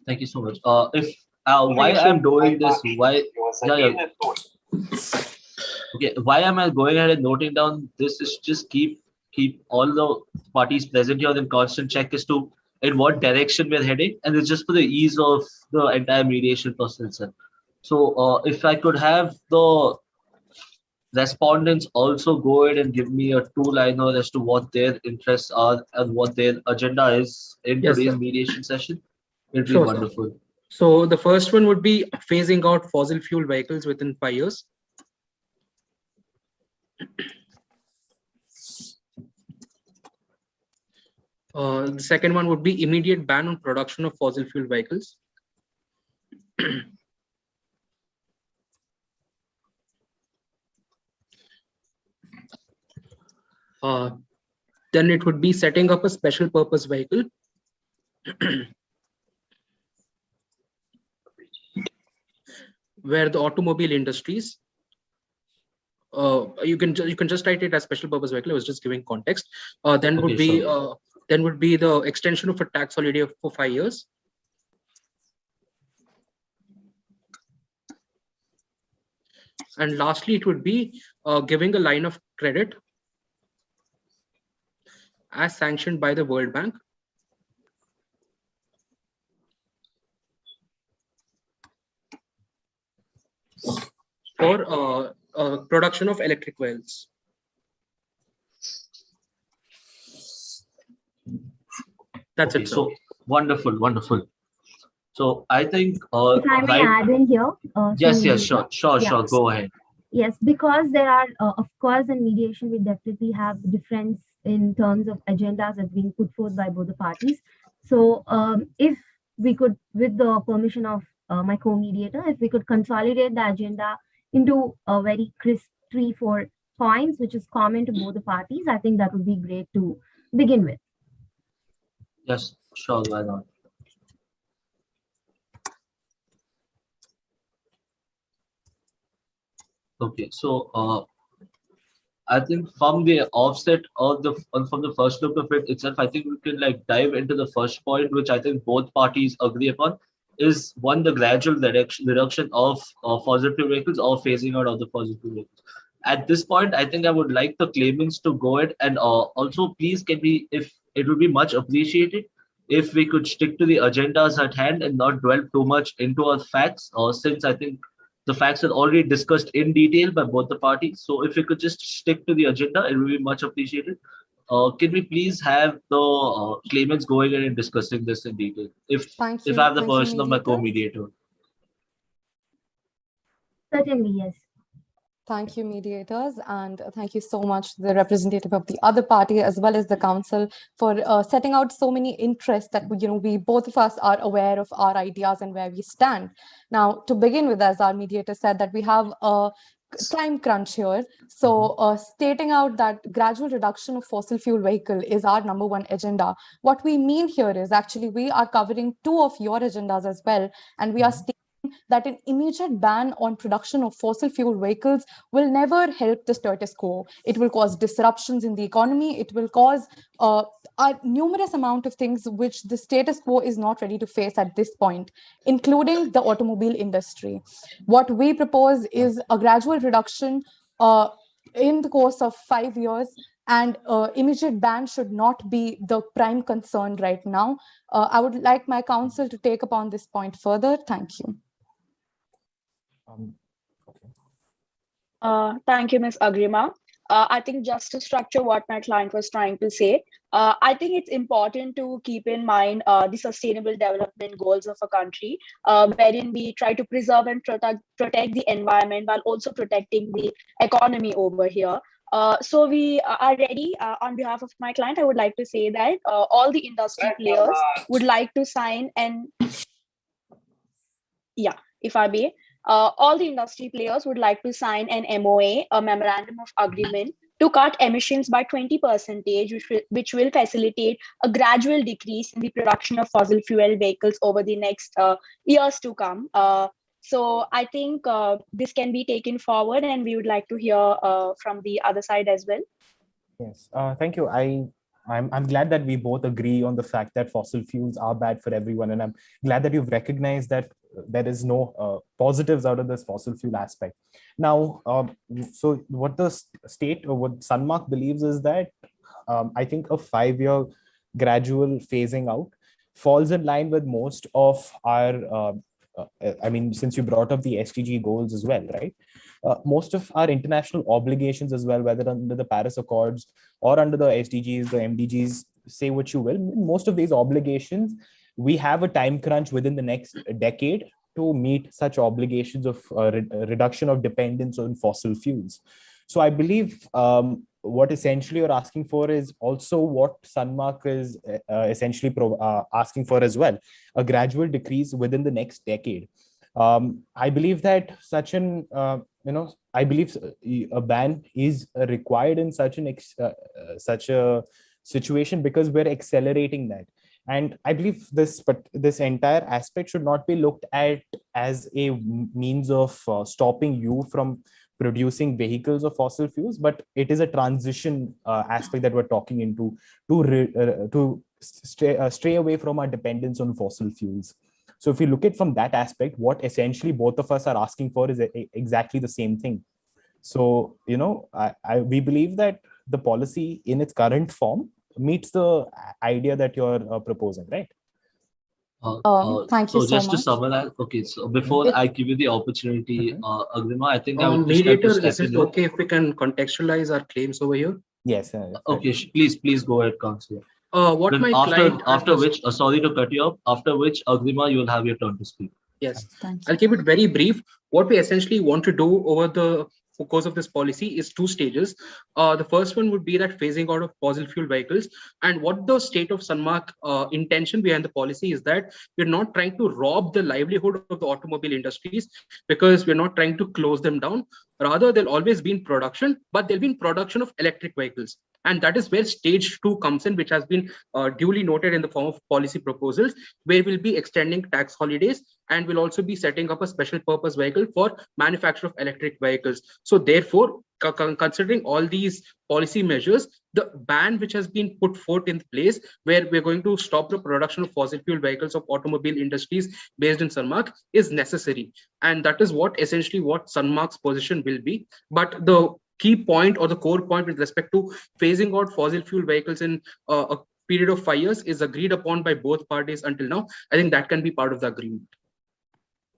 I: Thank you so much. Why I'm doing this? Why am I going ahead and noting down this? Is just keep all the parties present here in constant check as to in what direction we're heading, and it's just for the ease of the entire mediation process. So, if I could have the respondents also go ahead and give me a two-liner as to what their interests are and what their agenda is in
A: Yes,
I: today's
A: sir.
I: mediation session, it'd be
A: Sure, sir.
I: wonderful.
A: So the first one would be phasing out fossil fuel vehicles within 5 years. The second one would be immediate ban on production of fossil fuel vehicles. Then it would be setting up a special purpose vehicle. Where the automobile industries, you can just write it as special purpose vehicle. I was just giving context. Then would be
I: sure.
A: Then would be the extension of a tax holiday for 5 years. And lastly, it would be giving a line of credit as sanctioned by the World Bank for production of electric vehicles. That's it, sir.
I: So wonderful. So I think
H: If I may add in here.
I: Yes, sure.
H: Yeah.
I: Go ahead.
H: Yes, because there are, of course, in mediation, we definitely have difference in terms of agendas that being put forth by both the parties. So if we could, with the permission of my co-mediator, if we could consolidate the agenda into a very crisp 3-4 points, which is common to both the parties, I think that would be great to begin with.
I: Yes, sure, why not? Okay, so I think from the offset of from the first look of it itself, I think we can like dive into the first point, which I think both parties agree upon, is one, the gradual reduction of fossil fuel vehicles or phasing out of the fossil fuel vehicles. At this point, I think I would like the claimants to go ahead and also please can we, if it would be much appreciated if we could stick to the agendas at hand and not dwell too much into our facts, since I think the facts are already discussed in detail by both the parties. So if we could just stick to the agenda, it would be much appreciated. Can we please have the claimants going in and discussing this in detail? If I have the person of my co-mediator.
H: Certainly, yes.
E: Thank you, mediators, and thank you so much to the representative of the other party as well as the council for setting out so many interests that we both of us are aware of our ideas and where we stand. Now, to begin with, as our mediator said, that we have a time crunch here. So stating out that gradual reduction of fossil fuel vehicle is our number one agenda. What we mean here is actually we are covering two of your agendas as well, and we are stating that an immediate ban on production of fossil fuel vehicles will never help the status quo. It will cause disruptions in the economy. It will cause a numerous amount of things which the status quo is not ready to face at this point, including the automobile industry. What we propose is a gradual reduction in the course of 5 years, and immediate ban should not be the prime concern right now. I would like my counsel to take upon this point further. Thank you.
J: Thank you, Ms. Agrima. I think just to structure what my client was trying to say, I think it's important to keep in mind the sustainable development goals of a country, wherein we try to preserve and protect the environment while also protecting the economy over here. So we are ready. On behalf of my client, I would like to say that all the industry players would like to sign and yeah, if I may, all the industry players would like to sign an MOA, a memorandum of agreement, to cut emissions by 20%, which will facilitate a gradual decrease in the production of fossil fuel vehicles over the next years to come. So I think this can be taken forward, and we would like to hear from the other side as well.
C: Yes, thank you. I'm glad that we both agree on the fact that fossil fuels are bad for everyone, and I'm glad that you've recognized that there is no positives out of this fossil fuel aspect. Now, so what the state or what Sunmark believes is that I think a 5-year gradual phasing out falls in line with most of our. I mean, since you brought up the SDG goals as well, right? Most of our international obligations as well, whether under the Paris Accords or under the SDGs, the MDGs, say what you will, most of these obligations, we have a time crunch within the next decade to meet such obligations of reduction of dependence on fossil fuels. So I believe what essentially you're asking for is also what Sunmark is essentially asking for as well, a gradual decrease within the next decade. I believe that such an I believe a ban is required in such such a situation because we're accelerating that. And I believe this entire aspect should not be looked at as a means of stopping you from producing vehicles of fossil fuels, but it is a transition aspect that we're talking into to stray away from our dependence on fossil fuels. So if you look at from that aspect, what essentially both of us are asking for is exactly the same thing. So, we believe that the policy in its current form meets the idea that you're proposing, right?
E: Thank you
I: So
E: so
I: just to
E: much.
I: summarize, okay, so before I give you the opportunity, Agrima, I think I would just like to
A: Mediator,
I: step
A: is it
I: in.
A: okay if we can contextualize our claims over here?
C: Yes.
I: Okay, please go ahead, Counselor.
A: What
I: Then
A: my client
I: after which, sorry to cut you off, after which, Agrima, you will have your turn to speak.
A: Yes,
E: Thank
A: I'll
E: you.
A: keep it very brief. What we essentially want to do over the course of this policy is 2 stages. The first one would be that phasing out of fossil fuel vehicles. And what the state of Sunmark intention behind the policy is that we're not trying to rob the livelihood of the automobile industries, because we're not trying to close them down. Rather, they'll always be in production, but they'll be in production of electric vehicles. And that is where stage 2 comes in, which has been duly noted in the form of policy proposals, where we'll be extending tax holidays, and we'll also be setting up a special purpose vehicle for manufacture of electric vehicles. So therefore, considering all these policy measures, the ban which has been put forth in place, where we're going to stop the production of fossil fuel vehicles of automobile industries based in Sunmark, is necessary. And that is what essentially what Sunmark's position will be. But the key point or the core point with respect to phasing out fossil fuel vehicles in a period of 5 years is agreed upon by both parties until now. I think that can be part of the agreement.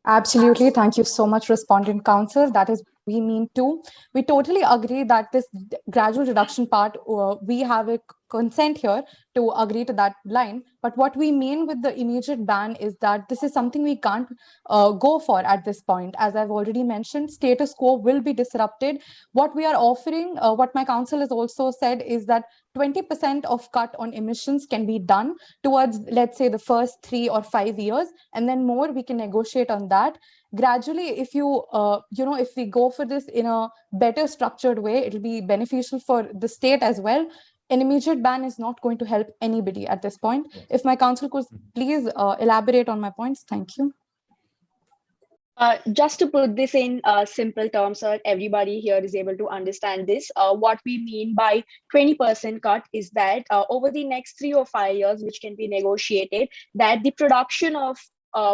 E: Absolutely. Thank you so much, Respondent Council. That is we mean too. We totally agree that this gradual reduction part, we have a consent here to agree to that line. But what we mean with the immediate ban is that this is something we can't go for at this point. As I've already mentioned, status quo will be disrupted. What we are offering, what my council has also said, is that 20% of cut on emissions can be done towards, let's say, the first 3 or 5 years, and then more we can negotiate on that. Gradually, if if we go for this in a better structured way, it'll be beneficial for the state as well. An immediate ban is not going to help anybody at this point. If my council could please elaborate on my points. Thank you.
J: Just to put this in simple terms so that everybody here is able to understand this, what we mean by 20% cut is that over the next 3 or 5 years, which can be negotiated, that the production of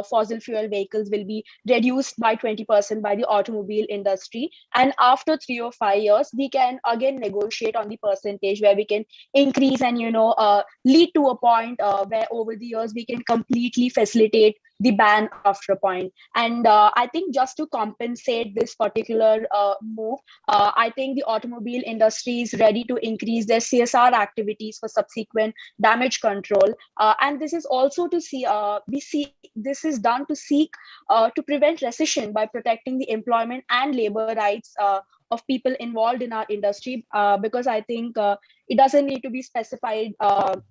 J: fossil fuel vehicles will be reduced by 20% by the automobile industry. And after 3 or 5 years, we can again negotiate on the percentage where we can increase and, lead to a point where over the years we can completely facilitate the ban after a point. And I think just to compensate this particular move, I think the automobile industry is ready to increase their CSR activities for subsequent damage control. And this is also to see, we see this is done to seek to prevent recession by protecting the employment and labor rights of people involved in our industry, because I think it doesn't need to be specified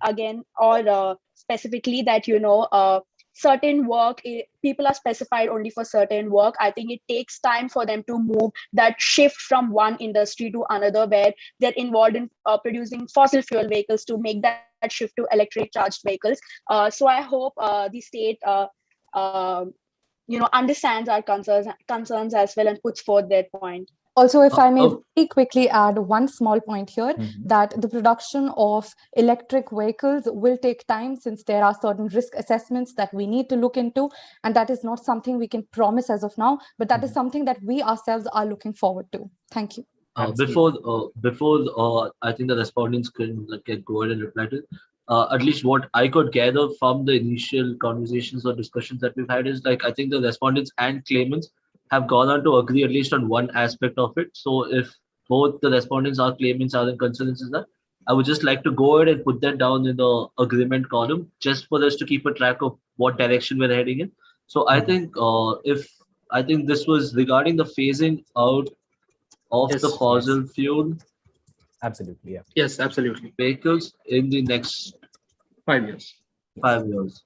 J: again or specifically that, certain work, people are specified only for certain work. I think it takes time for them to move that shift from one industry to another where they're involved in producing fossil fuel vehicles to make that shift to electric charged vehicles. So I hope the state uh, understands our concerns as well and puts forth their point.
E: Also, if I may very quickly add one small point here, that the production of electric vehicles will take time since there are certain risk assessments that we need to look into. And that is not something we can promise as of now, but that is something that we ourselves are looking forward to. Thank you.
I: Before I think the respondents can go ahead and reply to it. At least what I could gather from the initial conversations or discussions that we've had is I think the respondents and claimants have gone on to agree at least on one aspect of it. So if both the respondents or claimants are in consensus that, I would just like to go ahead and put that down in the agreement column just for us to keep a track of what direction we're heading in. So I think I think this was regarding the phasing out of the fossil fuel.
C: Absolutely, yeah.
A: Yes, absolutely.
I: Vehicles in the next
A: 5 years.
I: 5 years.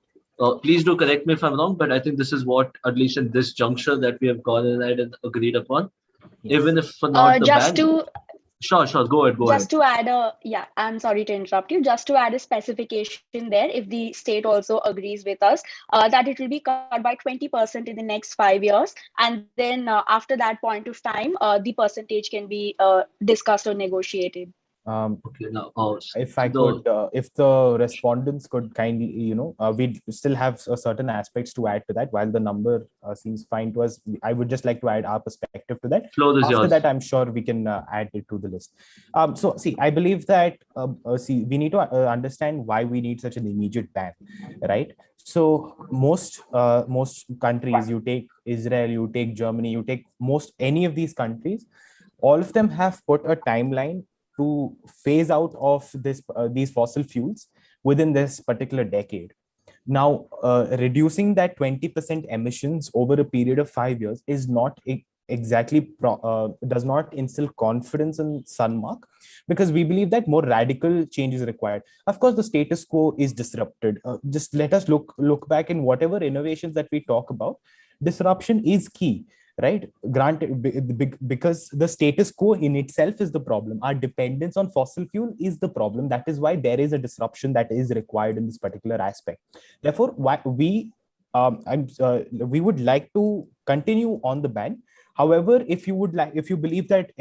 I: Please do correct me if I'm wrong, but I think this is what, at least in this juncture, that we have gone ahead and agreed upon. Yes. Even if for not the
J: just
I: ban.
J: to
I: Sure, go ahead.
J: Just to add I'm sorry to interrupt you. Just to add a specification there, if the state also agrees with us, that it will be cut by 20% in the next 5 years. And then after that point of time, the percentage can be discussed or negotiated.
I: Okay, now
C: if I could, if the respondents could kindly, we still have certain aspects to add to that. While the number seems fine to us, I would just like to add our perspective to that. After that, I'm sure we can add it to the list. So, see, I believe that we need to understand why we need such an immediate ban, right? So most countries, you take Israel, you take Germany, you take any of these countries, all of them have put a timeline to phase out of these fossil fuels within this particular decade. Now, reducing that 20% emissions over a period of 5 years is not exactly does not instill confidence in Sunmark, because we believe that more radical change is required. Of course, the status quo is disrupted. Just let us look back in whatever innovations that we talk about. Disruption is key. Right? Granted, because the status quo in itself is the problem. Our dependence on fossil fuel is the problem. That is why there is a disruption that is required in this particular aspect. Therefore, we would like to continue on the ban. However, if you believe that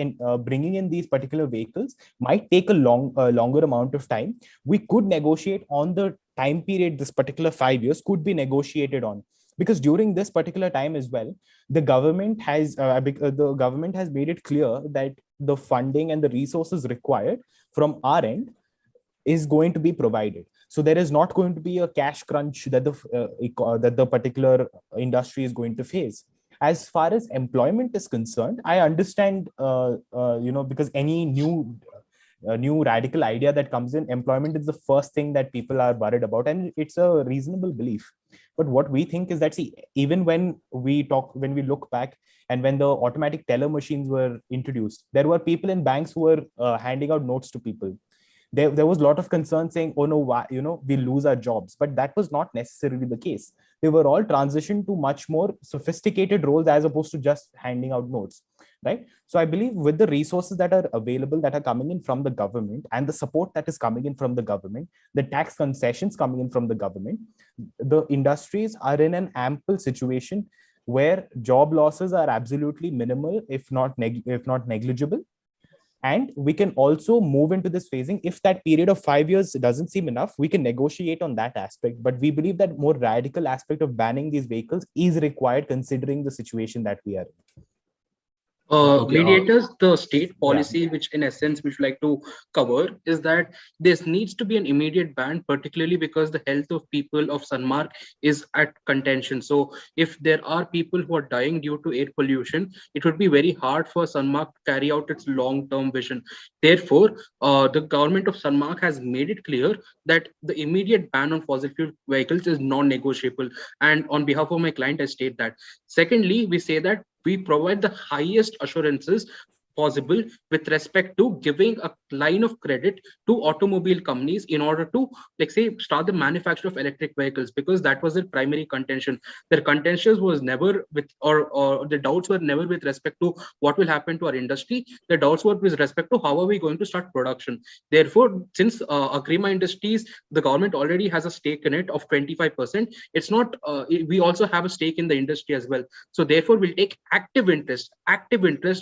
C: bringing in these particular vehicles might take a longer amount of time, we could negotiate on the time period. This particular 5 years could be negotiated on. Because during this particular time as well, the government has made it clear that the funding and the resources required from our end is going to be provided. So there is not going to be a cash crunch that the particular industry is going to face. As far as employment is concerned, I understand, because any new radical idea that comes in, employment is the first thing that people are worried about, and it's a reasonable belief. But what we think is that, see, even when we look back, and when the automatic teller machines were introduced, there were people in banks who were handing out notes to people. There was a lot of concern saying, oh no, why, we lose our jobs. But that was not necessarily the case. They were all transitioned to much more sophisticated roles as opposed to just handing out notes, right? So I believe with the resources that are available, that are coming in from the government, and the support that is coming in from the government, the tax concessions coming in from the government, the industries are in an ample situation where job losses are absolutely minimal, if not negligible. And we can also move into this phasing. If that period of 5 years doesn't seem enough, we can negotiate on that aspect. But we believe that more radical aspect of banning these vehicles is required, considering the situation that we are in.
I: Okay.
A: Mediators, the state policy, which in essence which we like to cover, is that this needs to be an immediate ban, particularly because the health of people of Sanmark is at contention. So if there are people who are dying due to air pollution, it would be very hard for Sanmark to carry out its long-term vision. Therefore, the government of Sanmark has made it clear that the immediate ban on fossil fuel vehicles is non-negotiable. And on behalf of my client, I state that. Secondly, we say that we provide the highest assurances possible with respect to giving a line of credit to automobile companies in order to, like, say, start the manufacture of electric vehicles, because that was their primary contention. Their contention was never with, or the doubts were never with respect to what will happen to our industry. The doubts were with respect to how are we going to start production. Therefore, since Agrima Industries, the government already has a stake in it of 25%, it's not, we also have a stake in the industry as well. So therefore, we'll take active interest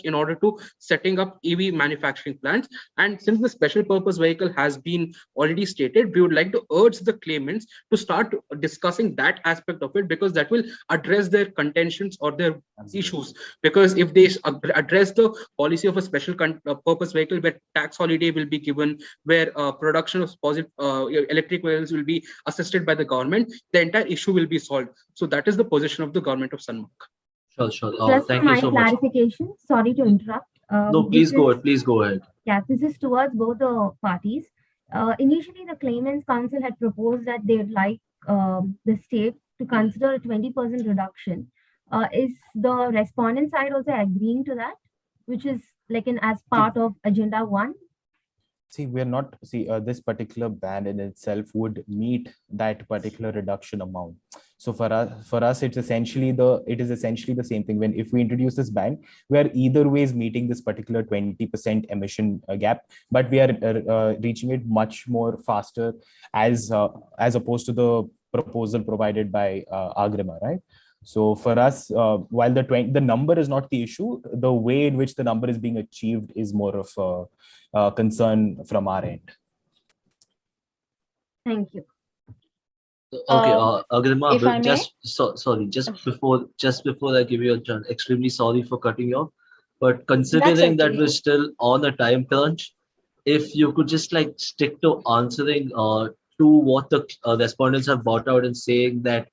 A: in order to setting up EV manufacturing plants. And since the special purpose vehicle has been already stated, we would like to urge the claimants to start discussing that aspect of it, because that will address their contentions or their issues. Because if they address the policy of a special purpose vehicle where tax holiday will be given, where production of electric vehicles will be assisted by the government, the entire issue will be solved. So that is the position of the government of Sanmark.
I: Sure.
H: Just for
I: Thank you
H: my
I: so much.
H: clarification, sorry to interrupt.
I: No, please go ahead. Please go ahead.
H: Yeah, this is towards both the parties. Initially, the Claimants Council had proposed that they'd like the state to consider a 20% reduction. Is the respondent side also agreeing to that, which is like as part of Agenda 1?
C: See, we're not, this particular ban in itself would meet that particular reduction amount. So for us, it is essentially the same thing. When if we introduce this ban, we are either ways meeting this particular 20% emission gap, but we are reaching it much more faster as opposed to the proposal provided by Agrima, right? So for us, while the number is not the issue, the way in which the number is being achieved is more of a concern from our end.
H: Thank you.
I: Okay, Agrima,
J: if I may?
I: sorry, just before I give you a turn, extremely sorry for cutting you off, but considering that
J: okay.
I: we're still on a time crunch, if you could just like stick to answering to what the respondents have brought out and saying that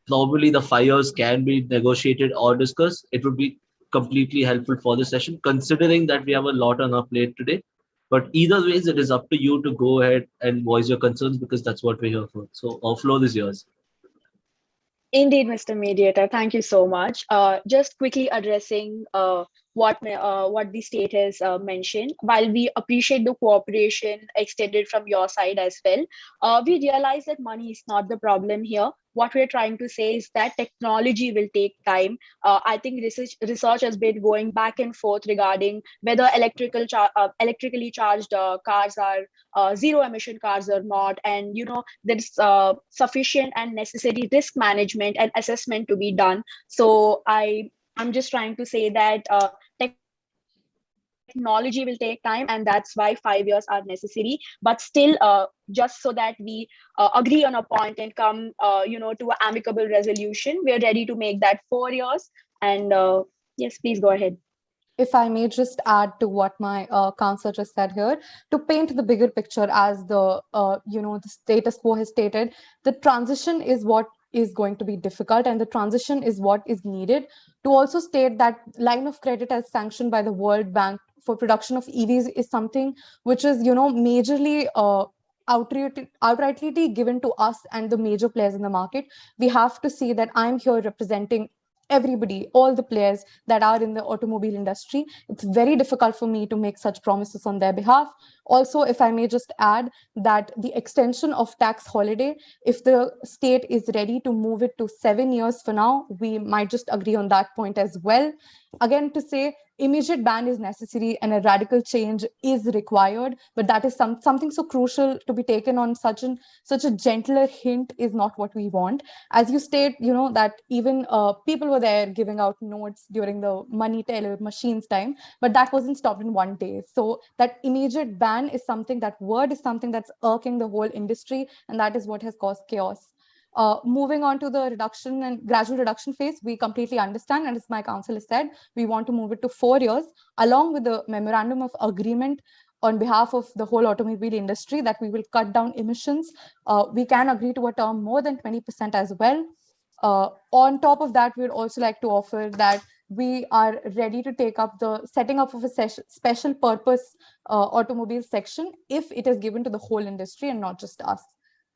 I: probably the 5 years can be negotiated or discussed, it would be completely helpful for the session, considering that we have a lot on our plate today. But either ways, it is up to you to go ahead and voice your concerns, because that's what we're here for. So our floor is yours.
J: Indeed, Mr. Mediator, thank you so much. Just quickly addressing what the state has mentioned. While we appreciate the cooperation extended from your side as well, we realize that money is not the problem here. What we're trying to say is that technology will take time. I think research has been going back and forth regarding whether electrically charged cars are zero emission cars or not, and there's sufficient and necessary risk management and assessment to be done. So I'm just trying to say that technology will take time, and that's why 5 years are necessary. But still, just so that we agree on a point and come to an amicable resolution, we're ready to make that 4 years. And yes, please go ahead.
E: If I may just add to what my counselor just said here, to paint the bigger picture, as the the status quo has stated, the transition is what is going to be difficult, and the transition is what is needed. To also state that line of credit as sanctioned by the World Bank for production of EVs is something which is majorly outrightly given to us and the major players in the market. We have to see that I'm here representing everybody, all the players that are in the automobile industry. It's very difficult for me to make such promises on their behalf. Also, if I may just add that the extension of tax holiday, if the state is ready to move it to 7 years for now, we might just agree on that point as well. Again, to say immediate ban is necessary and a radical change is required, but that is something so crucial to be taken on such a gentler hint is not what we want. As you state, that even people were there giving out notes during the money teller machines time, but that wasn't stopped in one day. So that immediate ban is something, that word is something that's irking the whole industry, and that is what has caused chaos. Moving on to the reduction and gradual reduction phase, we completely understand, and as my counsel has said, we want to move it to 4 years, along with the memorandum of agreement on behalf of the whole automobile industry that we will cut down emissions. We can agree to a term more than 20% as well. On top of that, we would also like to offer that we are ready to take up the setting up of a special purpose automobile section if it is given to the whole industry and not just us.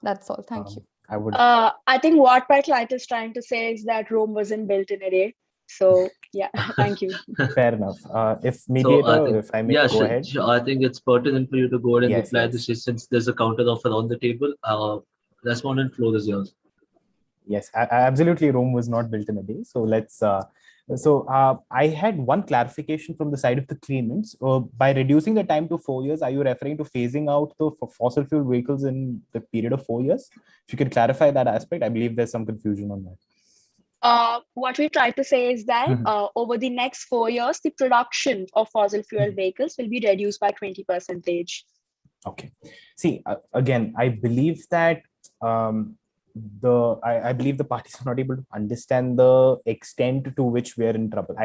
E: That's all. Thank you.
J: I think what my client is trying to say is that Rome wasn't built in a day. So yeah, thank you.
C: Fair enough. If mediator, if I may go ahead.
I: I think it's pertinent for you to go ahead and reply
C: yes.
I: this since there's a counter offer on the table. Respondent, floor is yours.
C: Yes, absolutely. Rome was not built in a day. So let's. I had one clarification from the side of the claimants. By reducing the time to 4 years, are you referring to phasing out the fossil fuel vehicles in the period of 4 years? If you could clarify that aspect, I believe there's some confusion on that.
J: What we try to say is that over the next 4 years, the production of fossil fuel vehicles will be reduced by 20%.
C: Okay. See, again, I believe that I believe the parties are not able to understand the extent to which we are in trouble.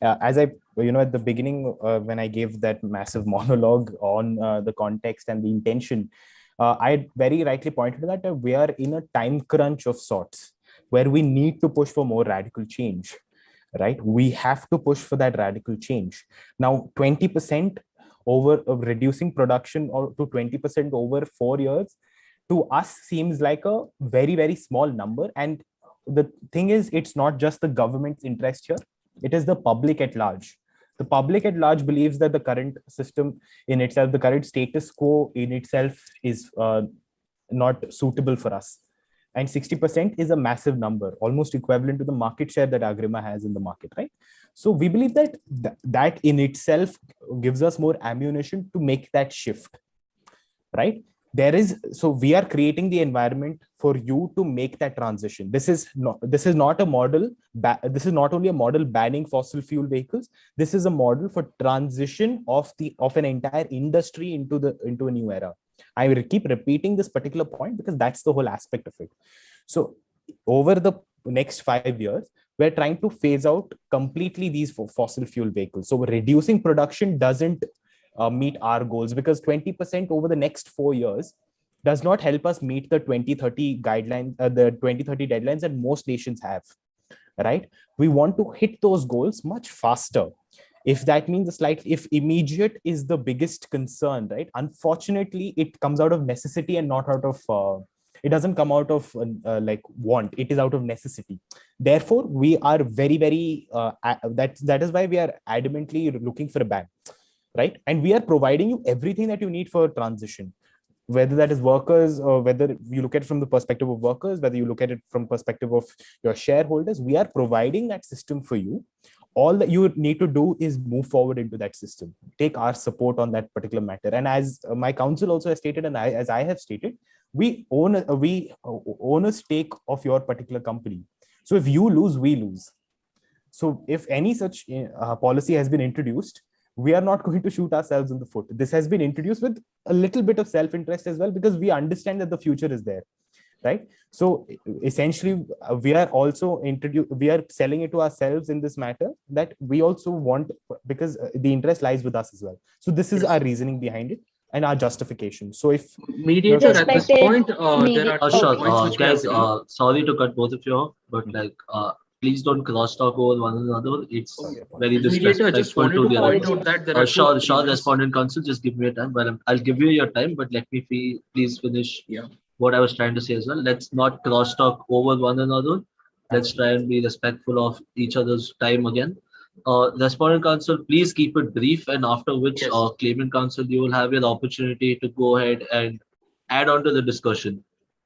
C: As I at the beginning when I gave that massive monologue on the context and the intention, I very rightly pointed out that we are in a time crunch of sorts where we need to push for more radical change, right? We have to push for that radical change. Now, 20% over reducing production or to 20% over 4 years to us seems like a very, very small number. And the thing is, it's not just the government's interest here. It is the public at large. The public at large believes that the current system in itself, the current status quo in itself is not suitable for us. And 60% is a massive number, almost equivalent to the market share that Agrima has in the market, right? So we believe that that in itself gives us more ammunition to make that shift, right? So we are creating the environment for you to make that transition. This is not a model. This is not only a model banning fossil fuel vehicles. This is a model for transition of an entire industry into a new era. I will keep repeating this particular point because that's the whole aspect of it. So over the next 5 years, we're trying to phase out completely these fossil fuel vehicles. So reducing production doesn't meet our goals because 20% over the next 4 years does not help us meet the 2030 guidelines, the 2030 deadlines that most nations have, right? We want to hit those goals much faster. If that means if immediate is the biggest concern, right? Unfortunately, it comes out of necessity and not out of, it doesn't come out of like want, it is out of necessity. Therefore, we are very, very, that is why we are adamantly looking for a ban, right? And we are providing you everything that you need for transition, whether that is workers or whether you look at it from the perspective of workers, whether you look at it from perspective of your shareholders, we are providing that system for you. All that you need to do is move forward into that system, take our support on that particular matter. And as my counsel also has stated, and as I have stated, we own a stake of your particular company. So if you lose, we lose. So if any such policy has been introduced, we are not going to shoot ourselves in the foot. This has been introduced with a little bit of self-interest as well, because we understand that the future is there, right? So essentially, we are also we are selling it to ourselves in this matter that we also want, because the interest lies with us as well. So this is our reasoning behind it and our justification. So if
A: mediator at this point, there are
I: sure, guys, sorry to cut both of you off, but like please don't cross talk over one another. It's very disrespectful to the others. Sure, respondent counsel, just give me a time. Well, I'll give you your time, but let me please finish what I was trying to say as well. Let's not cross talk over one another. Let's try and be respectful of each other's time again. Respondent counsel, please keep it brief, and after which claimant counsel, you will have your opportunity to go ahead and add on to the discussion.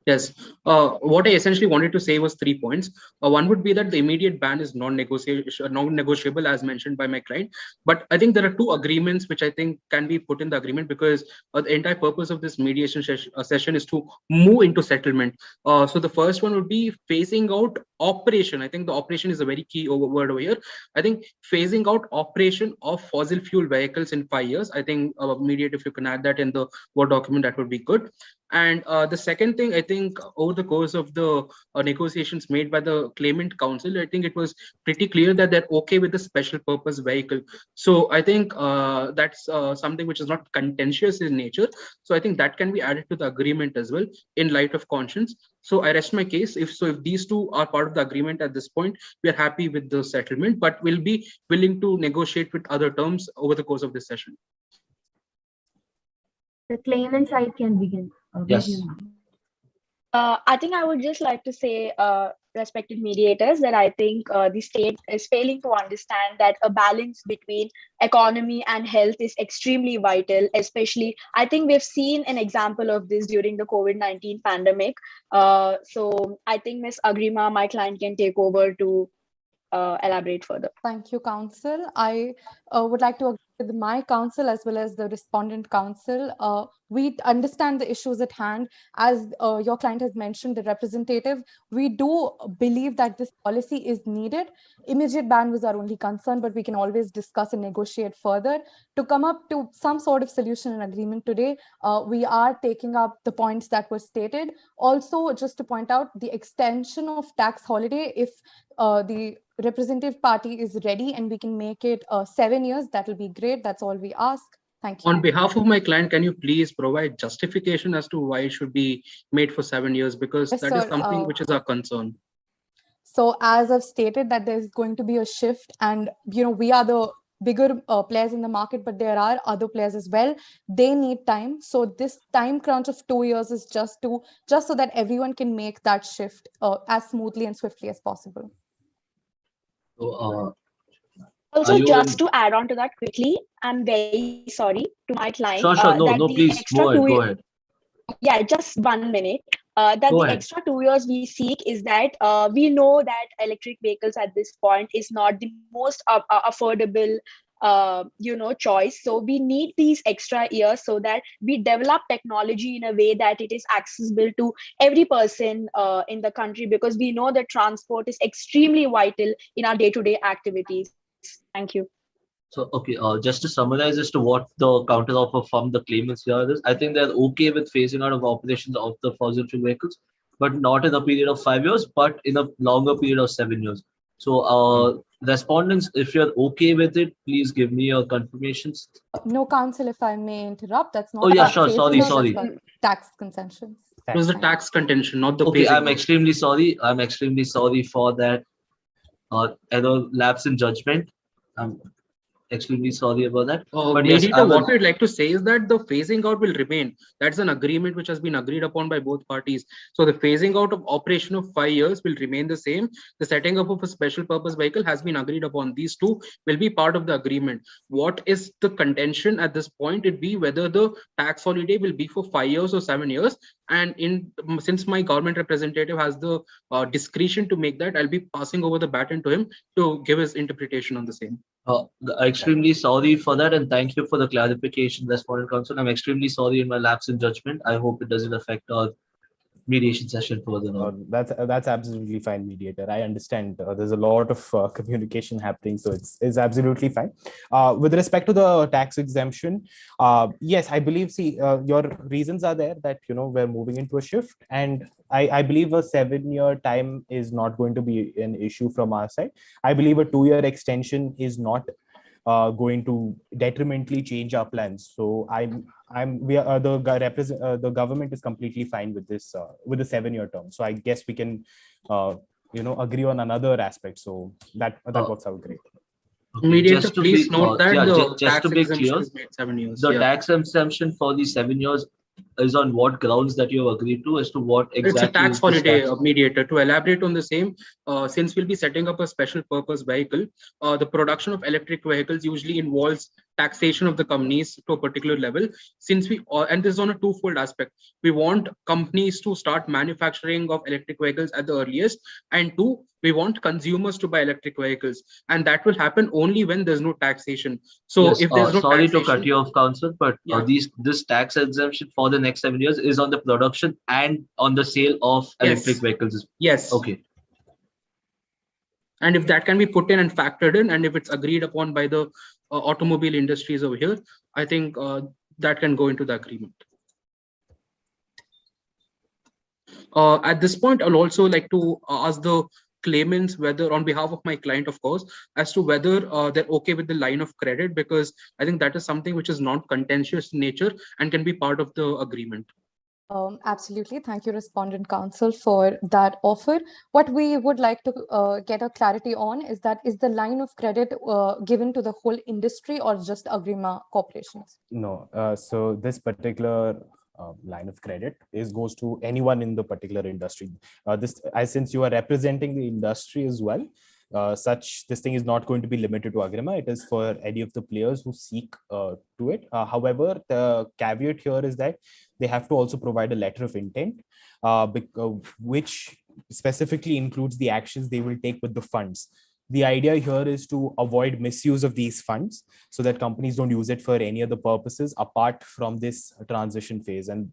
A: Yes. What I essentially wanted to say was 3 points. One would be that the immediate ban is non-negotiable, as mentioned by my client. But I think there are 2 agreements which I think can be put in the agreement, because the entire purpose of this mediation session is to move into settlement. So the first one would be phasing out operation. I think the operation is a very key word over here. I think phasing out operation of fossil fuel vehicles in 5 years. I think mediate, if you can add that in the Word document, that would be good. And the second thing, I think over the course of the negotiations made by the claimant council, I think it was pretty clear that they're okay with the special purpose vehicle. So I think that's something which is not contentious in nature. So I think that can be added to the agreement as well in light of conscience. So I rest my case. If these two are part of the agreement at this point, we are happy with the settlement, but we'll be willing to negotiate with other terms over the course of this session.
H: The claimant side can begin.
I: Yes.
J: I think I would just like to say, respected mediators, that I think the state is failing to understand that a balance between economy and health is extremely vital, especially I think we've seen an example of this during the COVID-19 pandemic. So I think Ms. Agrima, my client, can take over to elaborate further.
E: Thank you, counsel. I would like to agree with my counsel as well as the respondent counsel. We understand the issues at hand. As your client has mentioned, the representative, we do believe that this policy is needed. Immediate ban was our only concern, but we can always discuss and negotiate further. To come up to some sort of solution and agreement today, we are taking up the points that were stated. Also, just to point out, the extension of tax holiday, if the representative party is ready and we can make it 7 years, that will be great. That's all we ask. Thank you.
A: On behalf of my client, can you please provide justification as to why it should be made for 7 years? Because
E: Yes,
A: that is
E: sir.
A: something which is our concern.
E: So as I've stated that there's going to be a shift, and we are the bigger players in the market, but there are other players as well. They need time. So this time crunch of 2 years is just so that everyone can make that shift as smoothly and swiftly as possible.
I: So,
J: Also, just to add on to that quickly, I'm very sorry to my client.
I: Sure. No,
J: that the
I: please
J: extra
I: go ahead.
J: Yeah, just 1 minute. That
I: Go
J: the
I: ahead.
J: extra 2 years we seek is that we know that electric vehicles at this point is not the most affordable choice. So we need these extra years so that we develop technology in a way that it is accessible to every person in the country, because we know that transport is extremely vital in our day-to-day activities. Thank you.
I: So, okay, just to summarize as to what the counter offer from the claimants here is, I think they're okay with phasing out of operations of the fossil fuel vehicles, but not in a period of 5 years, but in a longer period of 7 years. So, respondents, if you're okay with it, please give me your confirmations.
E: No, counsel, if I may interrupt, that's not.
I: Oh yeah, sure. Sorry.
E: Tax concessions.
A: It was the tax contention, not the.
I: Okay, I'm
A: out.
I: extremely sorry. I'm extremely sorry for that. Lapse in judgment. I'm extremely sorry about that.
A: But mediator, what we'd like to say is that the phasing out will remain. That's an agreement which has been agreed upon by both parties. So the phasing out of operation of 5 years will remain the same. The setting up of a special purpose vehicle has been agreed upon. These two will be part of the agreement. What is the contention at this point? It be whether the tax holiday will be for 5 years or 7 years. And since my government representative has the discretion to make that, I'll be passing over the baton to him to give his interpretation on the same.
I: Extremely sorry for that, and thank you for the clarification, respondent counsel. I'm extremely sorry in my lapse in judgment. I hope it doesn't affect our mediation session further on.
C: That's absolutely fine, mediator. I understand there's a lot of communication happening, so it's absolutely fine. With respect to the tax exemption, yes, I believe, your reasons are there that we're moving into a shift, and I believe a 7-year time is not going to be an issue from our side. I believe a 2-year extension is not going to detrimentally change our plans. So the government is completely fine with this with the 7-year term. So I guess we can agree on another aspect. So that works out great.
A: Okay, mediator, please note that the tax exemption is made 7 years.
I: The tax exemption for the 7 years is on what grounds that you have agreed to, as to what exactly?
A: It's a tax holiday, mediator. To elaborate on the same, since we'll be setting up a special purpose vehicle, the production of electric vehicles usually involves taxation of the companies to a particular level. Since and this is on a twofold aspect. We want companies to start manufacturing of electric vehicles at the earliest, and two, we want consumers to buy electric vehicles, and that will happen only when there's no taxation. So yes, if there's no
I: sorry
A: taxation,
I: to cut you off, counsel, but this tax exemption for the next 7 years is on the production and on the sale of electric vehicles.
A: Yes.
I: Okay.
A: And if that can be put in and factored in, and if it's agreed upon by the automobile industries over here, I think that can go into the agreement. At this point, I'll also like to ask the claimants whether, on behalf of my client, of course, as to whether they're okay with the line of credit, because I think that is something which is not contentious in nature and can be part of the agreement.
E: Absolutely. Thank you, Respondent Counsel, for that offer. What we would like to get a clarity on is that is the line of credit given to the whole industry or just Agrima corporations?
C: No, so this particular line of credit goes to anyone in the particular industry. Since you are representing the industry as well, this thing is not going to be limited to Agrima. It is for any of the players who seek to it. However, the caveat here is that they have to also provide a letter of intent, which specifically includes the actions they will take with the funds. The idea here is to avoid misuse of these funds so that companies don't use it for any other purposes apart from this transition phase, and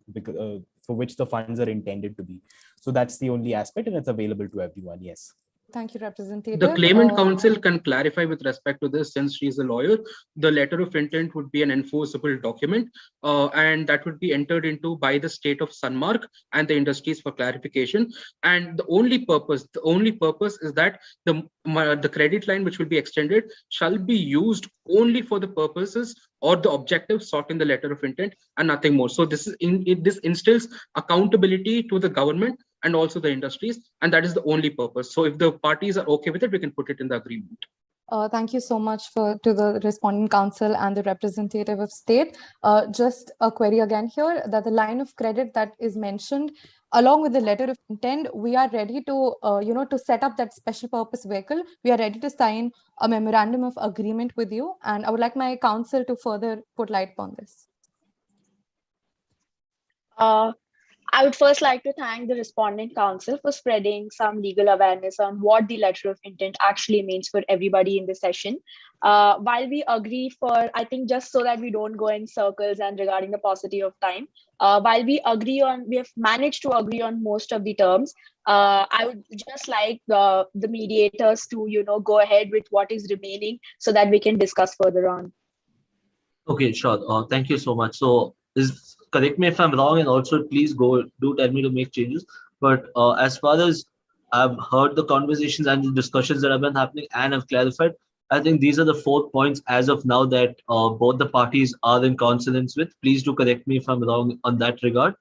C: for which the funds are intended to be. So that's the only aspect, and it's available to everyone. Yes.
E: Thank you, Representative.
A: The claimant counsel can clarify with respect to this, since she is a lawyer. The letter of intent would be an enforceable document, and that would be entered into by the state of Sunmark and the industries for clarification. And the only purpose is that the credit line which will be extended shall be used only for the purposes or the objectives sought in the letter of intent and nothing more. So this instills accountability to the government and also the industries, and that is the only purpose. So if the parties are okay with it, we can put it in the agreement.
E: Thank you so much to the Respondent Counsel and the representative of state. Just a query again here, that the line of credit that is mentioned along with the letter of intent, we are ready to to set up that special purpose vehicle. We are ready to sign a memorandum of agreement with you, and I would like my counsel to further put light upon this.
J: I would first like to thank the Respondent Counsel for spreading some legal awareness on what the letter of intent actually means for everybody in the session. While we agree I think just so that we don't go in circles and regarding the paucity of time, while we have managed to agree on most of the terms, I would just like the mediators to, go ahead with what is remaining so that we can discuss further on.
I: Okay, sure. Thank you so much. So correct me if I'm wrong, and also please do tell me to make changes. But as far as I've heard the conversations and the discussions that have been happening and have clarified, I think these are the 4 points as of now that both the parties are in consonance with. Please do correct me if I'm wrong on that regard.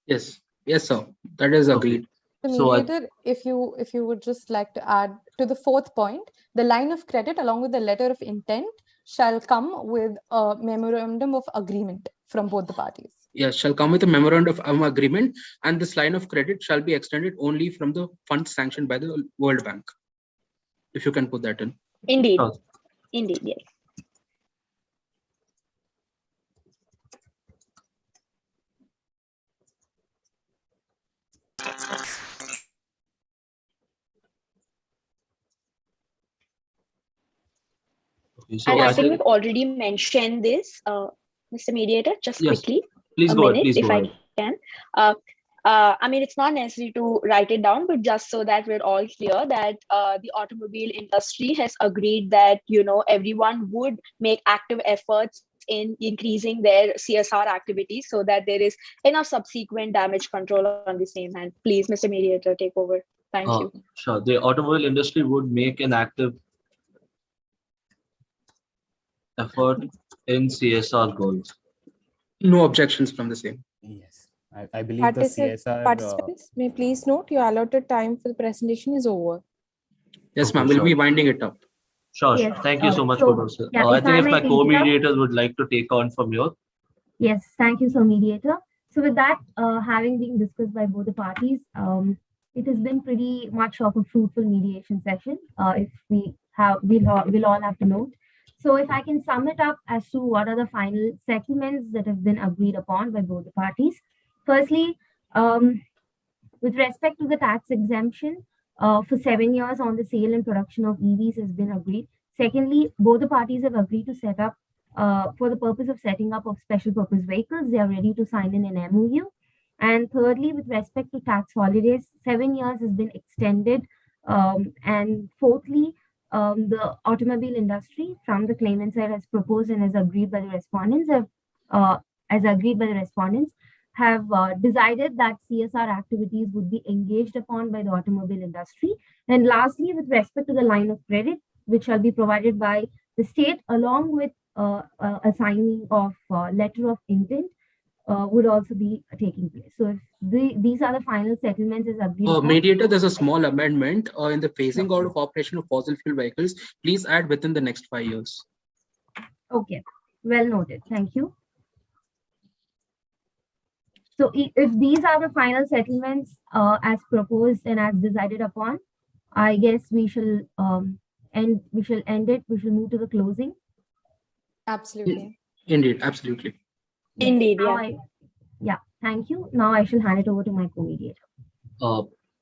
A: Yes, sir. That is agreed.
E: Okay. So mediator, if you would just like to add to the 4th point, the line of credit along with the letter of intent shall come with a memorandum of agreement from both the parties.
A: Yes, shall come with a memorandum of agreement, and this line of credit shall be extended only from the funds sanctioned by the World Bank. If you can put that in.
J: Indeed. Indeed, yes. Okay, so and I think we've already mentioned this, Mr. Mediator, just quickly.
I: Please go ahead,
J: if I can. I mean, it's not necessary to write it down, but just so that we're all clear that the automobile industry has agreed that, everyone would make active efforts in increasing their CSR activities so that there is enough subsequent damage control on the same hand. Please, Mr. Mediator, take over. Thank you.
I: Sure. The automobile industry would make an active effort in CSR goals.
A: No objections from the same.
C: Yes. I believe the CSR...
G: Participants, may please note your allotted time for the presentation is over.
A: Yes, ma'am. We'll be winding it up.
I: Sure. Yes. Thank you so much, Professor. I think if my co-mediators would like to take on from here.
H: Yes, thank you, so mediator. So with that, having been discussed by both the parties, it has been pretty much of a fruitful mediation session. If we'll all have to note. So if I can sum it up as to what are the final settlements that have been agreed upon by both the parties. Firstly, with respect to the tax exemption for 7 years on the sale and production of EVs has been agreed. Secondly, both the parties have agreed to set up for the purpose of setting up of special purpose vehicles. They are ready to sign in an MOU. And thirdly, with respect to tax holidays, 7 years has been extended. And fourthly, the automobile industry from the claimant side has proposed and has agreed by the respondents have decided that CSR activities would be engaged upon by the automobile industry. And lastly, with respect to the line of credit, which shall be provided by the state along with a signing of letter of intent, would also be taking place. So if these are the final settlements as agreed upon.
A: Mediator, there's a small amendment in the phasing out of operation of fossil fuel vehicles. Please add within the next 5 years.
H: Okay, well noted. Thank you. So if these are the final settlements as proposed and as decided upon, I guess we shall end it. We shall move to the closing.
E: Absolutely.
A: Indeed, absolutely.
H: Yes,
J: Indeed,
H: now
J: yeah.
H: Thank you. Now I shall hand it over to my co-mediator.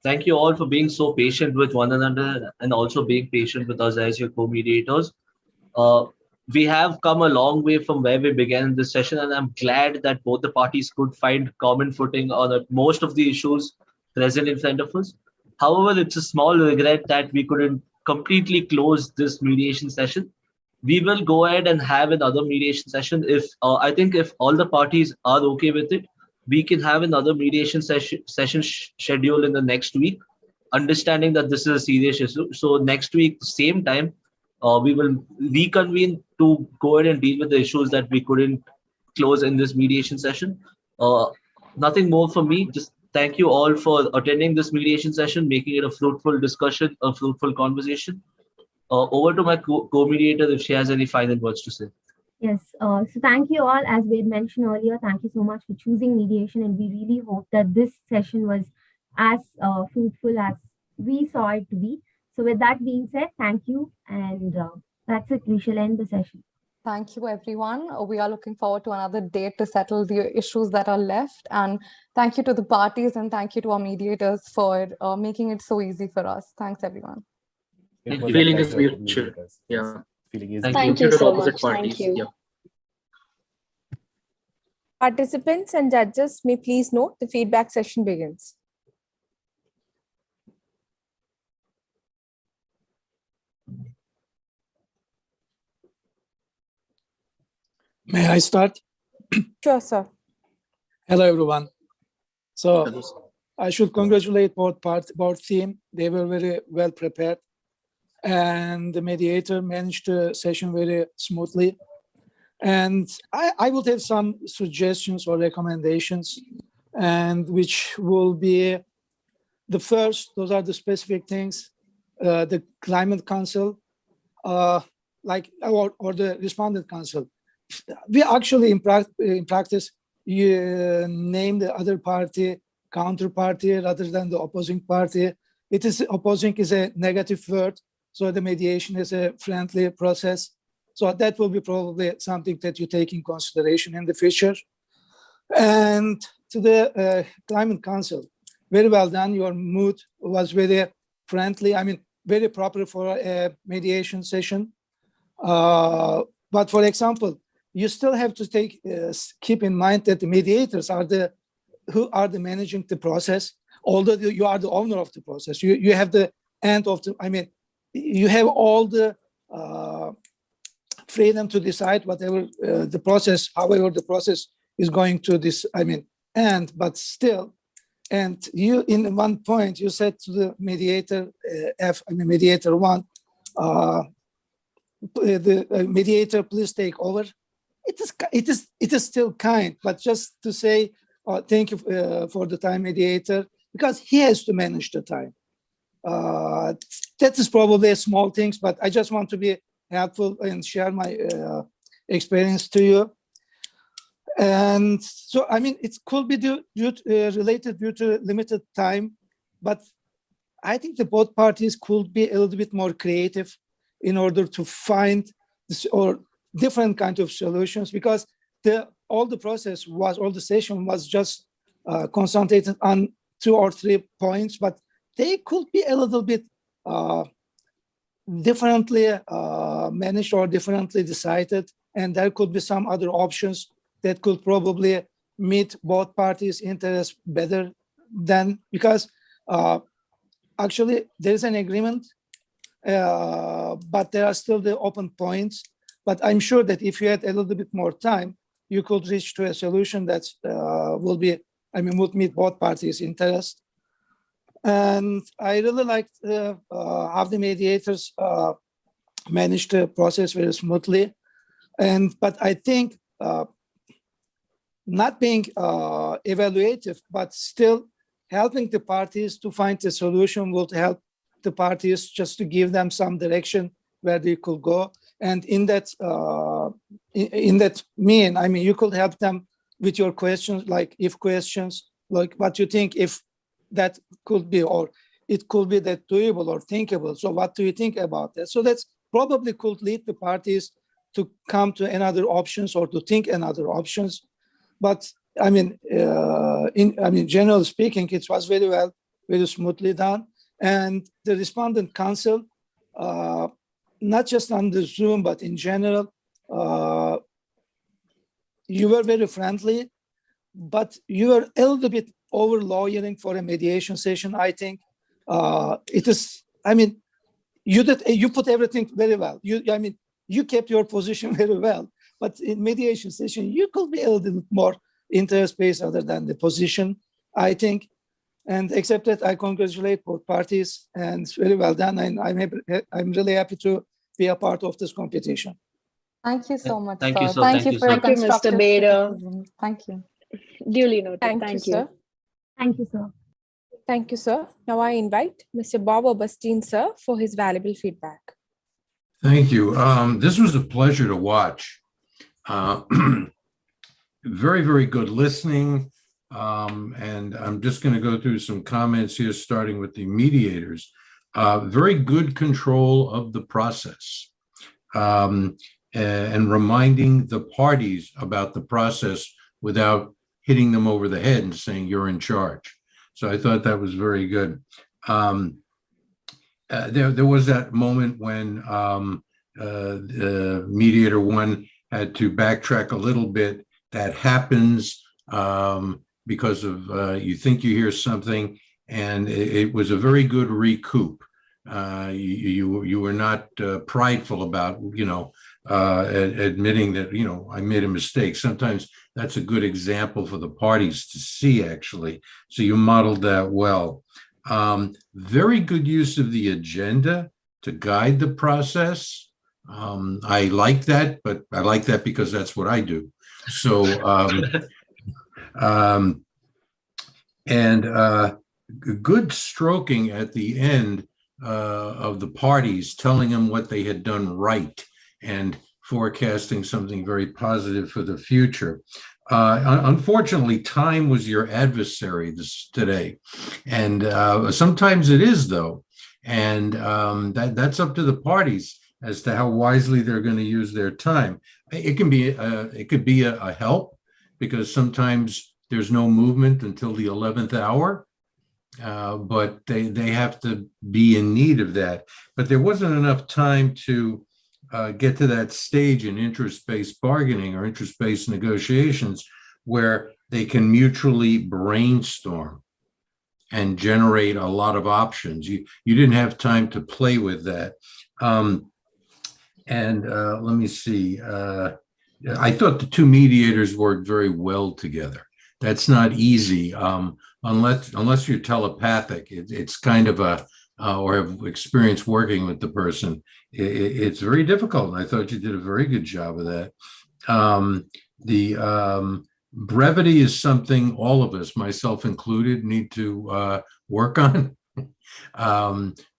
I: Thank you all for being so patient with one another and also being patient with us as your co-mediators. We have come a long way from where we began this session, and I'm glad that both the parties could find common footing on most of the issues present in front of us. However, it's a small regret that we couldn't completely close this mediation session. We will go ahead and have another mediation session. If I think if all the parties are okay with it, we can have another mediation session scheduled in the next week, understanding that this is a serious issue. So next week, same time, we will reconvene to go ahead and deal with the issues that we couldn't close in this mediation session. Nothing more from me. Just thank you all for attending this mediation session, making it a fruitful discussion, a fruitful conversation. Over to my co-mediator if she has any final words to say.
H: Yes, so thank you all. As we had mentioned earlier, thank you so much for choosing mediation, and we really hope that this session was as fruitful as we saw it to be. So with that being said, thank you, and that's it. We shall end the session.
E: Thank you, everyone. We are looking forward to another date to settle the issues that are left. And thank you to the parties, and thank you to our mediators for making it so easy for us. Thanks, everyone.
A: Thank you. Feeling is mutual. Yeah.
C: Feeling is
J: Thank you so much.
A: Parties.
J: Thank you.
A: Yeah.
G: Participants and judges may please note the feedback session begins.
K: May I start?
G: Sure, sir.
K: Hello, everyone. So I should congratulate both team. They were very well prepared, and the mediator managed the session very smoothly. And I would have some suggestions or recommendations, and which will be the first. Those are the specific things. The Climate Council, or the Respondent Council. We actually in practice you name the other party counterparty rather than the opposing party. It is opposing is a negative word, so the mediation is a friendly process. So that will be probably something that you take in consideration in the future. And to the Climate Council, very well done. Your mood was very friendly. I mean, very proper for a mediation session. But for example, you still have to keep in mind that the mediators are who are managing the process. Although you are the owner of the process, you have the end of the. I mean, you have all the freedom to decide whatever the process, however the process is going to end. But still, and you in one point you said to the mediator mediator one, the mediator, please take over. It is still kind, but just to say thank you for the time, mediator, because he has to manage the time. That is probably a small things, but I just want to be helpful and share my experience to you. And so, I mean, it could be related due to limited time, but I think the both parties could be a little bit more creative in order to find this or different kind of solutions, because all the session was just concentrated on 2 or 3 points, but they could be a little bit differently managed or differently decided, and there could be some other options that could probably meet both parties' interests better than, because actually there is an agreement, but there are still the open points. But I'm sure that if you had a little bit more time, you could reach to a solution that will be, would meet both parties' interest. And I really liked how the mediators managed the process very smoothly. But I think not being evaluative, but still helping the parties to find a solution would help the parties just to give them some direction where they could go. And in that you could help them with your questions, like if questions, like what you think if that could be, or it could be that doable or thinkable. So what do you think about that? So that's probably could lead the parties to come to another options or to think another options. But generally speaking, it was very smoothly done. And the respondent council, not just on the Zoom, but in general, you were very friendly, but you were a little bit over lawyering for a mediation session. I think it is. You put everything very well. You kept your position very well. But in mediation session, you could be a little bit more interest-based other than the position, I think. And except that, I congratulate both parties, and it's very well done. And I'm really happy to be a part of this competition.
E: Thank you so much,
I: Thank
E: sir.
I: you, sir.
E: Thank you for your
J: Thank you, Mr.
E: constructive
J: Bader.
E: criticism. Thank you.
J: Duly noted.
G: Thank you, sir.
H: Thank you, sir.
G: Thank you, sir. Now I invite Mr. Bob Augustine, sir, for his valuable feedback.
L: Thank you. This was a pleasure to watch. Very, very good listening. And I'm just going to go through some comments here, starting with the mediators. Very good control of the process, and reminding the parties about the process without hitting them over the head and saying you're in charge. So I thought that was very good. There was that moment when mediator one had to backtrack a little bit. That happens because of you think you hear something, and it was a very good recoup. You were not prideful about admitting that I made a mistake. Sometimes that's a good example for the parties to see, actually. So you modeled that well. Very good use of the agenda to guide the process. I like that, but I like that because that's what I do. So, good stroking at the end of the parties, telling them what they had done right and forecasting something very positive for the future. Unfortunately, time was your adversary today, and sometimes it is, though, and that's up to the parties as to how wisely they're going to use their time. It could be a help, because sometimes there's no movement until the 11th hour, but they have to be in need of that. But there wasn't enough time to get to that stage in interest-based bargaining or interest-based negotiations where they can mutually brainstorm and generate a lot of options. You didn't have time to play with that. Let me see. I thought the two mediators worked very well together. That's not easy unless you're telepathic. It's kind of or have experience working with the person. It's very difficult. And I thought you did a very good job of that. The brevity is something all of us, myself included, need to work on.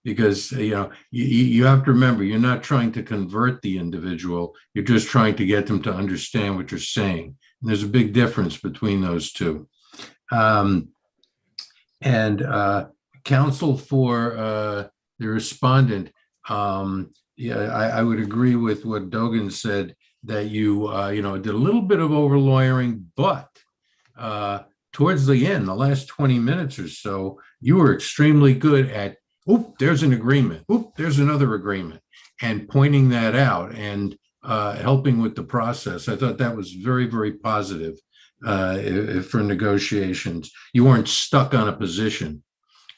L: Because you have to remember, you're not trying to convert the individual, you're just trying to get them to understand what you're saying. And there's a big difference between those two. Counsel for the respondent, I would agree with what Dogan said, that you did a little bit of over lawyering, but towards the end, the last 20 minutes or so, you were extremely good at, there's an agreement, there's another agreement, and pointing that out and helping with the process. I thought that was very, very positive for negotiations. You weren't stuck on a position.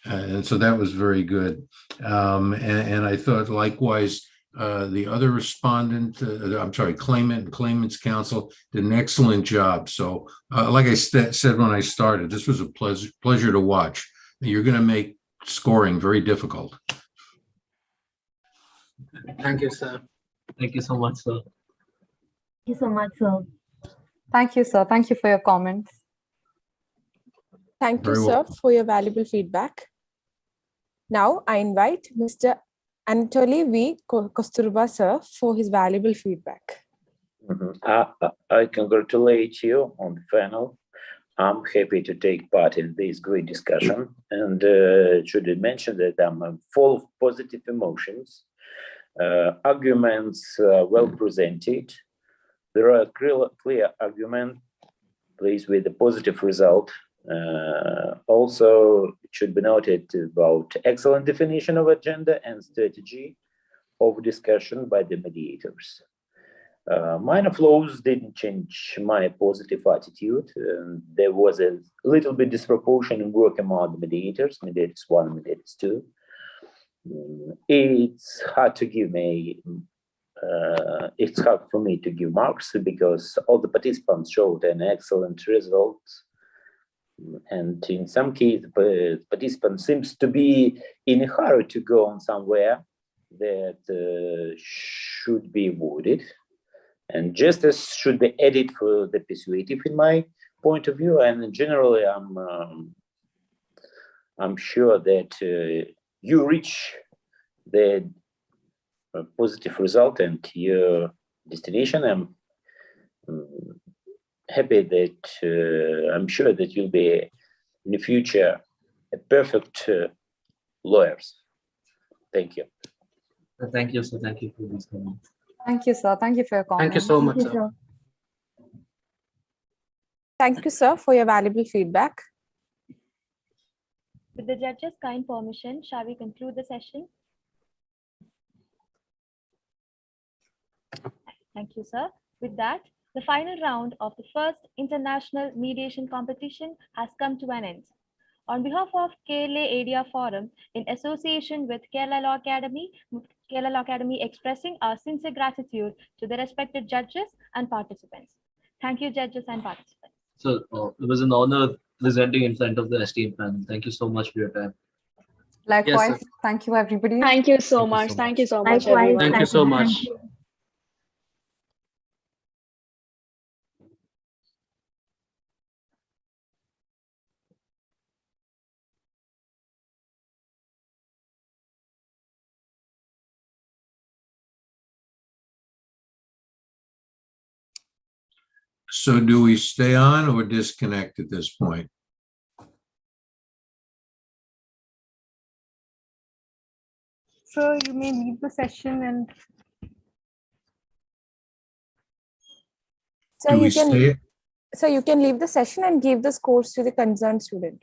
L: And so that was very good. And I thought, likewise, The other respondent, I'm sorry, claimant and claimant's counsel did an excellent job. So like I said when I started, this was a pleasure to watch. You're going to make scoring very difficult.
A: Thank you, sir.
I: Thank you so much, sir.
H: Thank you so much, sir.
E: Thank you, sir. Thank you for your comments.
G: Thank you,
L: Very
G: sir,
L: well.
G: for your valuable feedback. Now I invite Mr. Anatoly V. Kosturba, sir, for his valuable feedback.
F: I congratulate you on the panel. I'm happy to take part in this great discussion, and should I mention that I'm full of positive emotions. Arguments well presented. There are clear arguments, please, with a positive result. Also, it should be noted about excellent definition of agenda and strategy of discussion by the mediators. Minor flaws didn't change my positive attitude. There was a little bit disproportion in work among the mediators 1 and mediators 2. It's hard to give me, it's hard for me to give marks because all the participants showed an excellent result. And in some cases, the participant seems to be in a hurry to go on somewhere that should be avoided. And justice should be added for the persuasive, in my point of view. And generally, I'm sure that you reach the positive result and your destination. I'm happy that I'm sure that you'll be in the future a perfect lawyers. Thank you.
I: Thank you, sir. Thank you for these comments.
E: Thank you, sir. Thank you for your comments.
A: Thank you so much,
H: Thank you,
A: sir.
H: sir.
G: Thank you, sir, for your valuable feedback.
B: With the judge's kind permission, shall we conclude the session? Thank you, sir. With that, the final round of the first international mediation competition has come to an end. On behalf of KLA ADIA Forum, in association with Kerala Law Academy expressing our sincere gratitude to the respected judges and participants. Thank you, judges and participants.
I: So it was an honor presenting in front of the esteemed panel. Thank you so much for your time.
E: Likewise,
A: Yes, sir.
E: thank you, everybody.
J: Thank you so
C: Thank you
J: much.
C: so
J: Thank
C: much.
J: you so much,
H: Likewise.
J: everyone.
A: Thank you so much.
H: Thank you.
L: So do we stay on or disconnect at this point?
D: So you may leave the session and
G: So
L: Do we
G: you can,
L: stay?
G: so you can leave the session and give the scores to the concerned student.